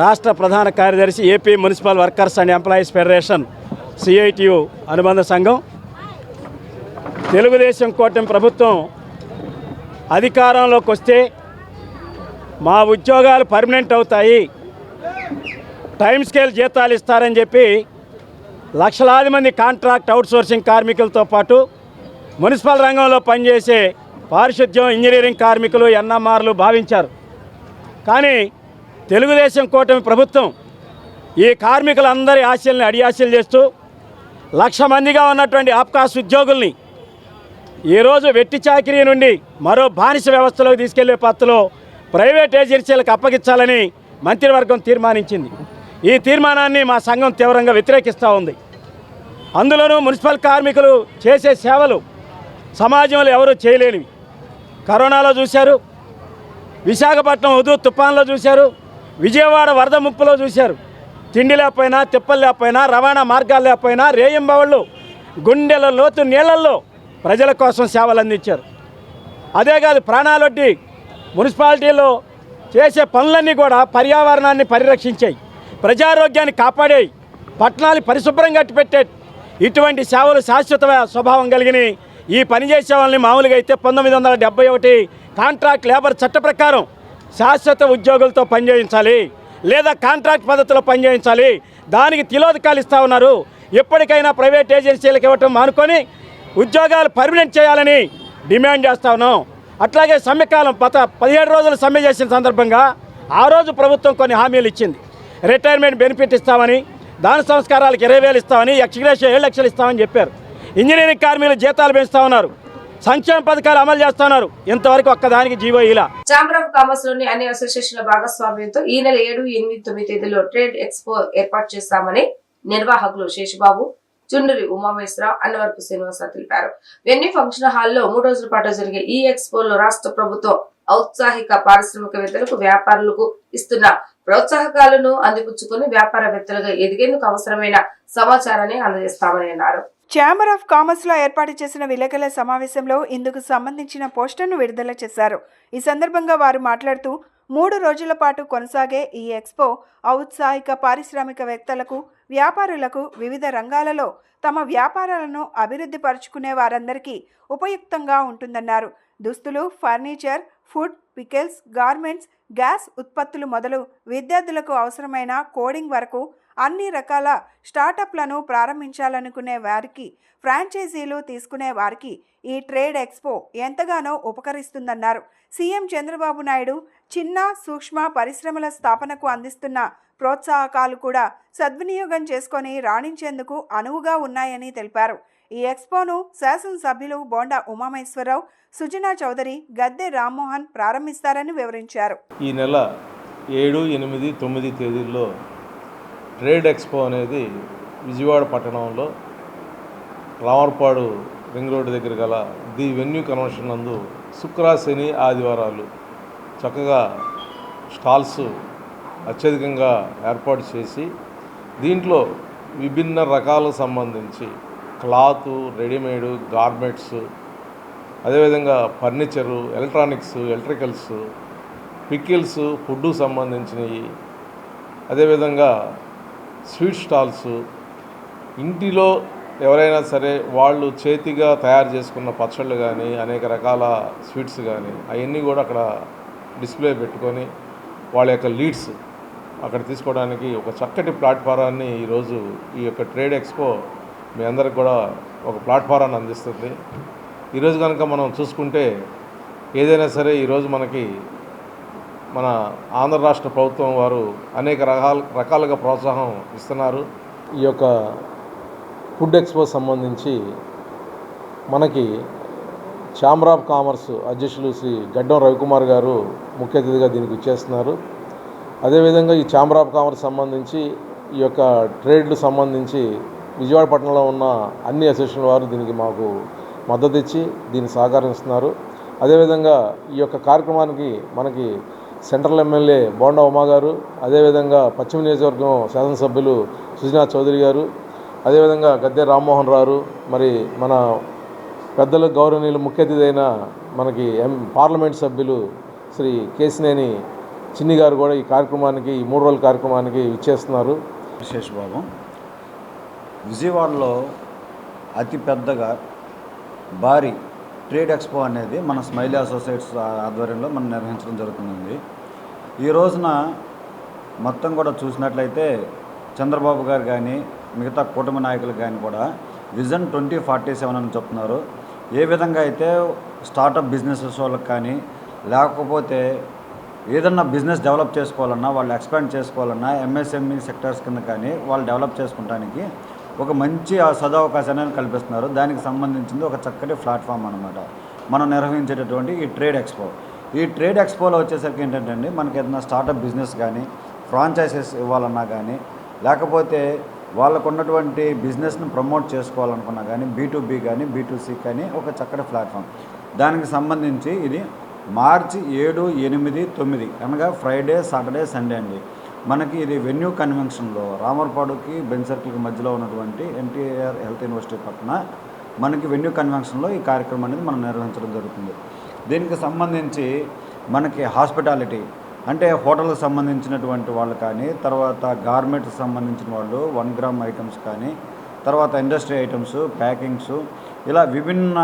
రాష్ట్ర ప్రధాన కార్యదర్శి, AP municipal workers and employees federation CITU అనుబంధ సంఘం. తెలుగుదేశం కూటమి ప్రభుత్వం అధికారంలోకి వస్తే మా ఉద్యోగాలు పర్మనెంట్ అవుతాయి, టైం స్కేల్ జీతాలు ఇస్తారని చెప్పి లక్షలాది మంది కాంట్రాక్ట్ అవుట్సోర్సింగ్ కార్మికులతో పాటు మున్సిపల్ రంగంలో పనిచేసే పారిశుద్ధ్యం, ఇంజనీరింగ్ కార్మికులు, ఎన్ఎంఆర్లు భావించారు. కానీ తెలుగుదేశం కూటమి ప్రభుత్వం ఈ కార్మికులందరి ఆశల్ని అడియాశలు చేస్తూ 1,00,000 మందిగా ఉన్నటువంటి ఆప్కాస్ ఉద్యోగుల్ని ఈరోజు వెట్టి చాకిరీ నుండి మరో బానిస వ్యవస్థలోకి తీసుకెళ్లే పద్ధతిలో ప్రైవేట్ ఏజెన్సీలకు అప్పగించాలని మంత్రివర్గం తీర్మానించింది. ఈ తీర్మానాన్ని మా సంఘం తీవ్రంగా వ్యతిరేకిస్తూ ఉంది. అందులోనూ మున్సిపల్ కార్మికులు చేసే సేవలు సమాజంలో ఎవరూ చేయలేనివి. కరోనాలో చూశారు, విశాఖపట్నం హుదూద్ తుఫాన్లో చూశారు, విజయవాడ వరద ముప్పులో చూశారు. తిండి లేకపోయినా, తిప్పలు లేకపోయినా, రవాణా మార్గాలు లేకపోయినా రేయింబవళ్ళు గుండెల లోతు నీళ్లలో ప్రజల కోసం సేవలు అందించారు. అదే కాదు, ప్రాణాలొడ్డి మున్సిపాలిటీలో చేసే పనులన్నీ కూడా పర్యావరణాన్ని పరిరక్షించాయి, ప్రజారోగ్యాన్ని కాపాడాయి, పట్టణాలు పరిశుభ్రంగా కట్టిపెట్టే ఇటువంటి సేవలు శాశ్వత స్వభావం కలిగిన ఈ పనిచేసే వాళ్ళని మామూలుగా అయితే 1971 కాంట్రాక్ట్ లేబర్ చట్ట ప్రకారం శాశ్వత ఉద్యోగులతో పనిచేయించాలి, లేదా కాంట్రాక్ట్ పద్ధతిలో పనిచేయించాలి. దానికి తిలోదకాలు ఇస్తూ ఉన్నారు. ఎప్పటికైనా ప్రైవేట్ ఏజెన్సీలకు ఇవ్వటం మానుకొని ఉద్యోగాలు పర్మనెంట్ చేయాలని డిమాండ్ చేస్తూ ఉన్నాం. అట్లాగే సమ్మెకాలం 17 రోజులు సమ్మె చేసిన సందర్భంగా ఆ రోజు ప్రభుత్వం కొన్ని హామీలు ఇచ్చింది. రిటైర్మెంట్ బెనిఫిట్ ఇస్తామని, దాన సంస్కారాలకు 20,000 ఇస్తామని, ఎక్స్గ్రేషియా 7 లక్షలు ఇస్తామని చెప్పారు. ఇంజనీరింగ్ కార్మికులు జీతాలు పెంచుతా ఉన్నారు, సంక్షేమ పథకాలు అమలు చేస్తున్నారు. ఇంతవరకు ఒక్కదానికి జీవో ఇలా. ఛాంబర్ ఆఫ్ కామర్స్ లోని అన్ని అసోసియేషన్ల భాగస్వామ్యంతో ఈ నెల 7, 8, 9 తేదీల్లో ట్రేడ్ ఎక్స్పో ఏర్పాటు చేస్తామని నిర్వాహకులు శేషబాబు, చుండూరి ఉమామహేశ్వరరావు, అన్నవరపు శ్రీనివాసరావు తెలిపారు. వెన్యూ ఫంక్షన్ హాల్లో 3 రోజుల పాటు జరిగే ఈ ఎక్స్పోలో రాష్ట్ర ప్రభుత్వం ఔత్సాహిక పారిశ్రామికవేత్తలకు, వ్యాపారులకు ఇస్తున్న ప్రోత్సాహకాలను అందిపుచ్చుకుని వ్యాపారవేత్తలుగా ఎదిగేందుకు అవసరమైన సమాచారాన్ని అందజేస్తామని అన్నారు. ఛాంబర్ ఆఫ్ కామర్స్లో ఏర్పాటు చేసిన విలేకరుల సమావేశంలో ఇందుకు సంబంధించిన పోస్టర్ను విడుదల చేశారు. ఈ సందర్భంగా వారు మాట్లాడుతూ 3 రోజుల పాటు కొనసాగే ఈ ఎక్స్పో ఔత్సాహిక పారిశ్రామికవేత్తలకు, వ్యాపారులకు వివిధ రంగాలలో తమ వ్యాపారాలను అభివృద్ధి పరుచుకునే వారందరికీ ఉపయుక్తంగా ఉంటుందన్నారు. దుస్తులు, furniture, food, pickles, garments, gas ఉత్పత్తులు మొదలు విద్యార్థులకు అవసరమైన కోడింగ్ వరకు అన్ని రకాల స్టార్టప్లను ప్రారంభించాలనుకునే వారికి, ఫ్రాంచైజీలు తీసుకునే వారికి ఈ ట్రేడ్ ఎక్స్పో ఎంతగానో ఉపకరిస్తుందన్నారు. సీఎం చంద్రబాబు నాయుడు చిన్న, సూక్ష్మ పరిశ్రమల స్థాపనకు అందిస్తున్న ప్రోత్సాహకాలు కూడా సద్వినియోగం చేసుకొని రాణించేందుకు అనువుగా ఉన్నాయని తెలిపారు. ఈ ఎక్స్పోను శాసనసభ్యులు బోండా ఉమామహేశ్వరరావు, సుజనా చౌదరి, గద్దె రామ్మోహన్ ప్రారంభిస్తారని వివరించారు. ఈ నెల 7, 8, 9 తేదీల్లో ట్రేడ్ ఎక్స్పో అనేది విజయవాడ పట్టణంలో రామర్పాడు రింగ్ రోడ్డు దగ్గర గల ది వెన్యూ కన్వెన్షన్ నందు శుక్ర, శని, ఆదివారాలు చక్కగా స్టాల్స్ అత్యధికంగా ఏర్పాటు చేసి దీంట్లో విభిన్న రకాలకు సంబంధించి క్లాతు, రెడీమేడు, గార్మెంట్స్, అదేవిధంగా ఫర్నిచరు, ఎలక్ట్రానిక్స్, ఎలక్ట్రికల్స్, పికిల్స్, ఫుడ్కు సంబంధించినవి, అదేవిధంగా స్వీట్ స్టాల్స్, ఇంటిలో ఎవరైనా సరే వాళ్ళు చేతిగా తయారు చేసుకున్న పచ్చళ్ళు కానీ, అనేక రకాల స్వీట్స్ కానీ అవన్నీ కూడా అక్కడ డిస్ప్లే పెట్టుకొని వాళ్ళ యొక్క లీడ్స్ అక్కడ తీసుకోవడానికి ఒక చక్కటి ప్లాట్ఫారాన్ని ఈరోజు ఈ యొక్క ట్రేడ్ ఎక్స్పో మీ అందరికి కూడా ఒక ప్లాట్ఫారాన్ని అందిస్తుంది. ఈరోజు కనుక మనం చూసుకుంటే ఏదైనా సరే ఈరోజు మనకి మన ఆంధ్ర రాష్ట్ర ప్రభుత్వం వారు అనేక రకాలుగా ప్రోత్సాహం ఇస్తున్నారు. ఈ యొక్క ఫుడ్ ఎక్స్పో సంబంధించి మనకి ఛాంబర్ ఆఫ్ కామర్స్ అధ్యక్షులు శ్రీ గడ్డం రవికుమార్ గారు ముఖ్య అతిథిగా దీనికి ఇచ్చేస్తున్నారు. అదేవిధంగా ఈ ఛాంబర్ ఆఫ్ కామర్స్ సంబంధించి ఈ యొక్క ట్రేడ్లు సంబంధించి విజయవాడ పట్టణంలో ఉన్న అన్ని అసోసియేషన్ వారు దీనికి మాకు మద్దతు ఇచ్చి దీన్ని సహకరిస్తున్నారు. అదేవిధంగా ఈ యొక్క కార్యక్రమానికి మనకి సెంట్రల్ ఎమ్మెల్యే బోండా ఉమా గారు, అదేవిధంగా పశ్చిమ నియోజకవర్గం శాసనసభ్యులు సుజనాథ్ చౌదరి గారు, అదేవిధంగా గద్దె రామ్మోహన్ రావు, మరి మన పెద్దలు గౌరవనీయులు ముఖ్య అతిథి అయిన మనకి పార్లమెంట్ సభ్యులు శ్రీ కేసినేని చిన్ని గారు కూడా ఈ కార్యక్రమానికి, ఈ 3 రోజుల కార్యక్రమానికి ఇచ్చేస్తున్నారు. విశేషభాగం విజయవాడలో అతి పెద్దగా భారీ ట్రేడ్ ఎక్స్పో అనేది మన స్మైలీ అసోసియేట్స్ ఆధ్వర్యంలో మనం నిర్వహించడం జరుగుతుంది. ఈ రోజున మొత్తం కూడా చూసినట్లయితే చంద్రబాబు గారు కానీ మిగతా కూటమి నాయకులు కానీ కూడా విజన్ 2047 అని చెప్తున్నారు. ఏ విధంగా అయితే స్టార్టప్ బిజినెసెస్ వాళ్ళకి కానీ, లేకపోతే ఏదన్నా బిజినెస్ డెవలప్ చేసుకోవాలన్నా, వాళ్ళు ఎక్స్పాండ్ చేసుకోవాలన్నా ఎంఎస్ఎంఈ సెక్టర్స్ కింద కానీ వాళ్ళు డెవలప్ చేసుకోవడానికి ఒక మంచి సదవకాశాన్ని కల్పిస్తున్నారు. దానికి సంబంధించింది ఒక చక్కటి ప్లాట్ఫామ్ అన్నమాట మనం నిర్వహించేటటువంటి ఈ ట్రేడ్ ఎక్స్పో. ఈ ట్రేడ్ ఎక్స్పోలో వచ్చేసరికి ఏంటంటే అండి, మనకి ఏదైనా స్టార్టప్ బిజినెస్ కానీ, ఫ్రాంచైజెస్ ఇవ్వాలన్నా కానీ, లేకపోతే వాళ్ళకు ఉన్నటువంటి బిజినెస్ని ప్రమోట్ చేసుకోవాలనుకున్నా కానీ, B2B కానీ B2C కానీ ఒక చక్కటి ప్లాట్ఫామ్. దానికి సంబంధించి ఇది మార్చి 7, 8, 9 అనగా ఫ్రైడే, సాటర్డే, సండే అండి. మనకి ఇది వెన్యూ కన్వెన్షన్లో రామర్పాడుకి బెంజ్ సర్కిల్కి మధ్యలో ఉన్నటువంటి NTR హెల్త్ యూనివర్సిటీ పక్కన మనకి వెన్యూ కన్వెన్షన్లో ఈ కార్యక్రమం అనేది మనం నిర్వహించడం జరుగుతుంది. దీనికి సంబంధించి మనకి హాస్పిటాలిటీ అంటే హోటల్కి సంబంధించినటువంటి వాళ్ళు కానీ, తర్వాత గార్మెంట్కి సంబంధించిన వాళ్ళు 1 గ్రామ్ ఐటమ్స్ కానీ, తర్వాత ఇండస్ట్రీ ఐటమ్స్, ప్యాకింగ్స్, ఇలా విభిన్న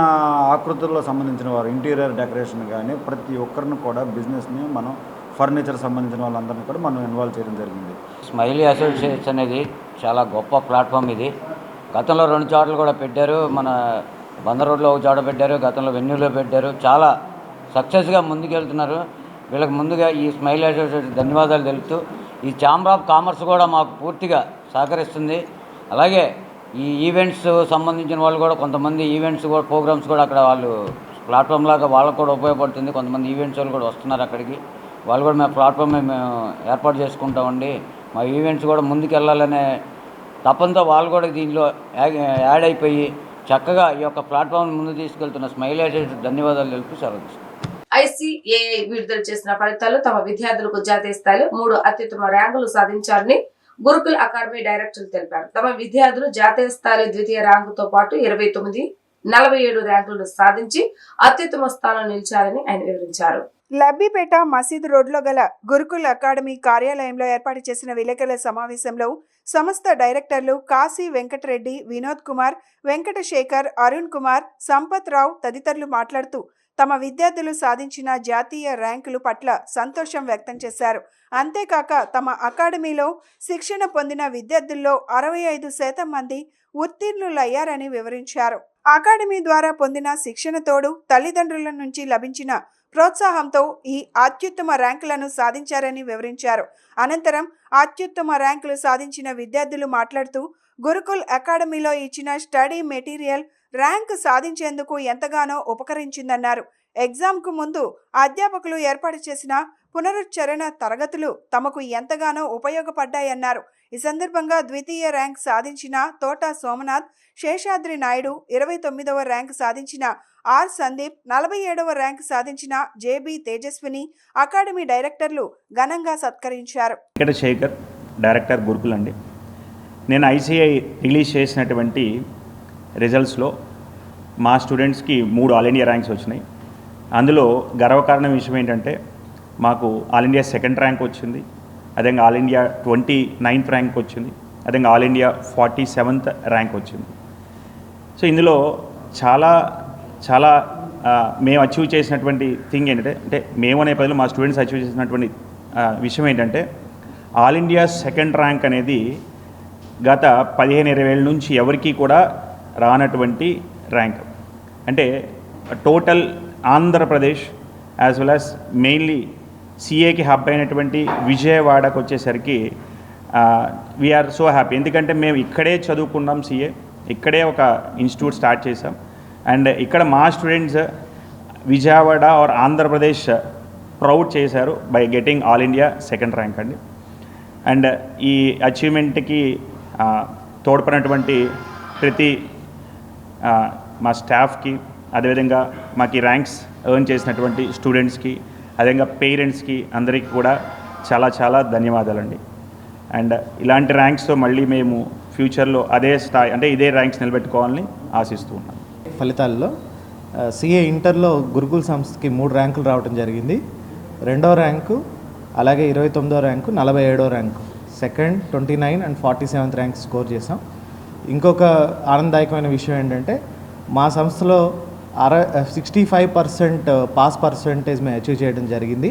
ఆకృతుల్లో సంబంధించిన వారు, ఇంటీరియర్ డెకరేషన్ కానీ ప్రతి ఒక్కరిని కూడా బిజినెస్ని మనం ఫర్నిచర్ సంబంధించిన వాళ్ళందరినీ కూడా మనం ఇన్వాల్వ్ చేయడం జరిగింది. స్మైలీ అసోసియేట్స్ అనేది చాలా గొప్ప ప్లాట్ఫామ్. ఇది గతంలో 2 చోట్ల కూడా పెట్టారు. మన బందర్ రోడ్లో ఒక చోట పెట్టారు, గతంలో వెన్యూలో పెట్టారు. చాలా సక్సెస్గా ముందుకెళ్తున్నారు. వీళ్ళకి ముందుగా ఈ స్మైలీ అసోసియేషన్ ధన్యవాదాలు తెలుపుతూ, ఈ ఛాంబర్ ఆఫ్ కామర్స్ కూడా మాకు పూర్తిగా సహకరిస్తుంది. అలాగే ఈ ఈవెంట్స్ సంబంధించిన వాళ్ళు కూడా కొంతమంది ఈవెంట్స్ కూడా ప్రోగ్రామ్స్ కూడా అక్కడ వాళ్ళు ప్లాట్ఫామ్ లాగా వాళ్ళకు కూడా ఉపయోగపడుతుంది. కొంతమంది ఈవెంట్స్ వాళ్ళు కూడా వస్తున్నారు అక్కడికి. వాళ్ళు కూడా మేము ప్లాట్ఫామ్ మేము ఏర్పాటు చేసుకుంటామండి. మా ఈవెంట్స్ కూడా ముందుకు వెళ్ళాలనే తపంతో వాళ్ళు కూడా దీనిలో యాడ్ అయిపోయి చక్కగా ఈ యొక్క ప్లాట్ఫామ్ ముందు తీసుకెళ్తున్న స్మైలీ అసోసియేషన్ ధన్యవాదాలు తెలుపుతూ సెలవు. ICAI విడుదల చేసిన ఫలితాలు తమ విద్యార్థులకు జాతీయ స్థాయిలో 3 అత్యుత్తమ ర్యాంకులు సాధించారని గురుకుల్ అకాడమీ డైరెక్టర్లు తెలిపారు. తమ విద్యార్థులు జాతీయ స్థాయిలో ద్వితీయ ర్యాంకుతో పాటు 29, 47 ర్యాంకులను సాధించి అత్యుత్తమ స్థానంలో నిలిచారని ఆయన వివరించారు. లబ్బిపేట మసీదు రోడ్లో గల గురుకుల్ అకాడమీ కార్యాలయంలో ఏర్పాటు చేసిన విలేకరుల సమావేశంలో సంస్థ డైరెక్టర్లు కాశీ వెంకటరెడ్డి, వినోద్ కుమార్, వెంకటశేఖర్, అరుణ్ కుమార్, సంపత్ రావు తదితరులు మాట్లాడుతూ తమ విద్యార్థులు సాధించిన జాతీయ ర్యాంకులు పట్ల సంతోషం వ్యక్తం చేశారు. అంతేకాక తమ అకాడమీలో శిక్షణ పొందిన విద్యార్థుల్లో 65% మంది ఉత్తీర్ణులయ్యారని వివరించారు. అకాడమీ ద్వారా పొందిన శిక్షణ తోడు తల్లిదండ్రుల నుంచి లభించిన ప్రోత్సాహంతో ఈ అత్యుత్తమ ర్యాంకులను సాధించారని వివరించారు. అనంతరం అత్యుత్తమ ర్యాంకులు సాధించిన విద్యార్థులు మాట్లాడుతూ గురుకుల్ అకాడమీలో ఇచ్చిన స్టడీ మెటీరియల్ ర్యాంక్ సాధించేందుకు ఎంతగానో ఉపకరించిందన్నారు. ఎగ్జామ్కు ముందు అధ్యాపకులు ఏర్పాటు చేసిన పునరుచ్చరణ తరగతులు తమకు ఎంతగానో ఉపయోగపడ్డాయన్నారు. ఈ సందర్భంగా ద్వితీయ ర్యాంక్ సాధించిన తోట సోమనాథ్, శేషాద్రి నాయుడు, 29వ ర్యాంక్ సాధించిన ఆర్ సందీప్, 47వ ర్యాంక్ సాధించిన జేబీ తేజస్విని అకాడమీ డైరెక్టర్లు ఘనంగా సత్కరించారు. వెంకటశేఖర్, డైరెక్టర్ గురుకుల్ అండి. నేను ICAI రిలీజ్ చేసినటువంటి రిజల్ట్స్లో మా స్టూడెంట్స్కి 3 ఆల్ ఇండియా ర్యాంక్స్ వచ్చినాయి. అందులో గర్వకారణం విషయం ఏంటంటే మాకు ఆల్ ఇండియా 2nd ర్యాంక్ వచ్చింది, అదేవిధంగా ఆల్ ఇండియా 29th ర్యాంక్ వచ్చింది, అదేవిధంగా ఆల్ ఇండియా 47th ర్యాంక్ వచ్చింది. సో ఇందులో చాలా చాలా మేము అచీవ్ చేసినటువంటి థింగ్ ఏంటంటే, అంటే మేము అనే పదిలో మా స్టూడెంట్స్ అచీవ్ చేసినటువంటి విషయం ఏంటంటే ఆల్ ఇండియా 2nd ర్యాంక్ అనేది గత 15-20 ఏళ్ళ నుంచి ఎవరికీ కూడా రానటువంటి ర్యాంక్. అంటే total Andhra Pradesh as well as mainly సిఏకి హబ్ అయినటువంటి విజయవాడకు వచ్చేసరికి వీఆర్ సో హ్యాపీ. ఎందుకంటే మేము ఇక్కడే చదువుకున్నాం సిఏ, ఇక్కడే ఒక ఇన్స్టిట్యూట్ స్టార్ట్ చేసాం. అండ్ ఇక్కడ మా students Vijayawada or Andhra Pradesh proud చేశారు by getting all India second rank అండి. అండ్ ఈ అచీవ్మెంట్కి తోడ్పడినటువంటి ప్రతి మా స్టాఫ్కి, అదేవిధంగా మాకు ఈ ర్యాంక్స్ ఎర్న్ చేసినటువంటి స్టూడెంట్స్కి, అదేవిధంగా పేరెంట్స్కి అందరికీ కూడా చాలా చాలా ధన్యవాదాలండి. అండ్ ఇలాంటి ర్యాంక్స్తో మళ్ళీ మేము ఫ్యూచర్లో అదే స్థాయి అంటే ఇదే ర్యాంక్స్ నిలబెట్టుకోవాలని ఆశిస్తూ ఉన్నాం. ఫలితాల్లో సిఏ ఇంటర్లో గురుకుల్ సంస్థకి 3 ర్యాంకులు రావడం జరిగింది. 2వ ర్యాంకు, అలాగే 29వ ర్యాంకు, 47వ rank, second 29 and 47th rank score చేసాం. ఇంకొక ఆనందదాయకమైన విషయం ఏంటంటే మా సంస్థలో 65% పాస్ పర్సంటేజ్ మేము అచీవ్ చేయడం జరిగింది.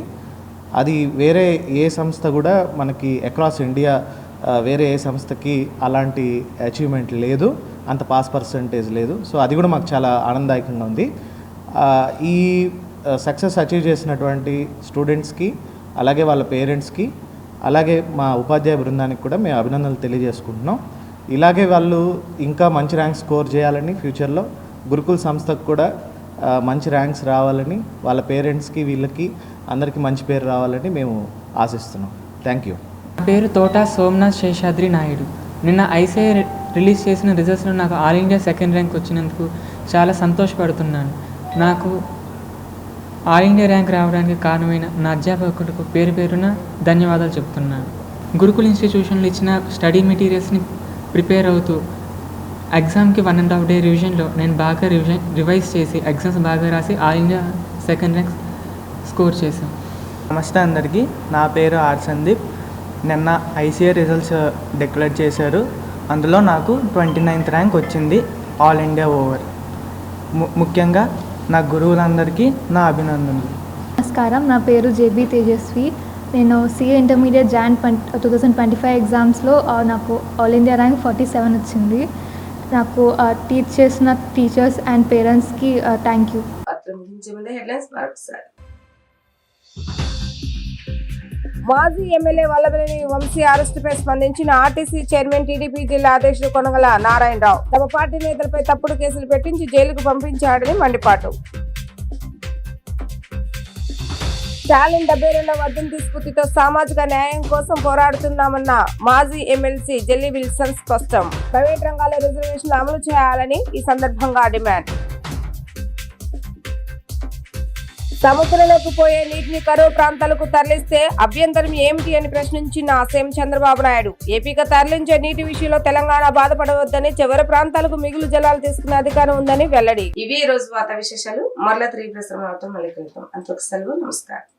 అది వేరే ఏ సంస్థ కూడా మనకి అక్రాస్ ఇండియా వేరే ఏ సంస్థకి అలాంటి అచీవ్మెంట్ లేదు, అంత పాస్ పర్సంటేజ్ లేదు. సో అది కూడా మాకు చాలా ఆనందదాయకంగా ఉంది. ఈ సక్సెస్ అచీవ్ చేసినటువంటి స్టూడెంట్స్కి, అలాగే వాళ్ళ పేరెంట్స్కి, అలాగే మా ఉపాధ్యాయ బృందానికి కూడా మేము అభినందనలు తెలియజేసుకుంటున్నాం. ఇలాగే వాళ్ళు ఇంకా మంచి ర్యాంక్ స్కోర్ చేయాలని, ఫ్యూచర్లో గురుకుల్ సంస్థకు కూడా మంచి ర్యాంక్స్ రావాలని, వాళ్ళ పేరెంట్స్కి వీళ్ళకి అందరికీ మంచి పేరు రావాలని మేము ఆశిస్తున్నాం. Thank you. నా పేరు తోట సోమనాథ్ శేషాద్రి నాయుడు. నిన్న ఐసీఐ రిలీజ్ చేసిన రిజల్ట్స్లో నాకు ఆల్ ఇండియా సెకండ్ ర్యాంక్ వచ్చినందుకు చాలా సంతోషపడుతున్నాను. నాకు ఆల్ ఇండియా ర్యాంక్ రావడానికి కారణమైన నా అధ్యాపకులకు పేరు పేరున ధన్యవాదాలు చెప్తున్నాను. గురుకుల్ ఇన్స్టిట్యూషన్లో ఇచ్చిన స్టడీ మెటీరియల్స్ని ప్రిపేర్ అవుతూ ఎగ్జామ్కి 1.5 day రివిజన్లో నేను బాగా రివైజ్ చేసి ఎగ్జామ్స్ బాగా రాసి all India second rank score చేశాను. నమస్తే అందరికీ, నా పేరు ఆర్ సందీప్. నిన్న ఐసీఐ రిజల్ట్స్ డిక్లేర్ చేశారు. అందులో నాకు 29th ర్యాంక్ వచ్చింది ఆల్ ఇండియా ఓవర్. ముఖ్యంగా నా గురువులందరికీ నా అభినందనలు. నమస్కారం, నా పేరు జేబీ తేజస్వి. నేను సిఏ ఇంటర్మీడియట్ జాన్ 2025 ఎగ్జామ్స్లో నాకు ఆల్ ఇండియా ర్యాంక్ 47 వచ్చింది. నాకు టీచ్ చేసిన టీచర్స్ అండ్ పేరెంట్స్కి థ్యాంక్ యూ. మాజీ ఎమ్మెల్యే వల్లభనేని వంశీ అరెస్టుపై స్పందించిన ఆర్టీసీ చైర్మన్ టీడీపీ జిల్లా అధ్యక్షుడు కొనగల నారాయణరావు తమ పార్టీ నేతలపై తప్పుడు కేసులు పెట్టించి జైలుకు పంపించాడని మండిపాటు. స్టాలిన్ 72వ వర్ధంతి స్ఫూర్తితో సామాజిక న్యాయం కోసం పోరాడుతున్నామన్న మాజీ ఎమ్మెల్సీ జెల్లీ విల్సన్ స్పష్టం. ప్రైవేట్ రంగాల్లో రిజర్వేషన్లు అమలు చేయాలని ఈ సందర్భంగా డిమాండ్. సముద్రంలోకి పోయే నీటిని కరువు ప్రాంతాలకు తరలిస్తే అభ్యంతరం ఏమిటి అని ప్రశ్నించిన సీఎం చంద్రబాబు నాయుడు. ఏపీగా తరలించే నీటి విషయంలో తెలంగాణ బాధపడవద్దని, చివరి ప్రాంతాలకు మిగులు జలాలు తీసుకునే అధికారం ఉందని వెల్లడి. ఇవి ఈ రోజు వార్తా విశేషాలు. మరలా 3 ప్రశ్నలతో మళ్ళీ కలుద్దాం. అంతకు సెలవు. నమస్కారం.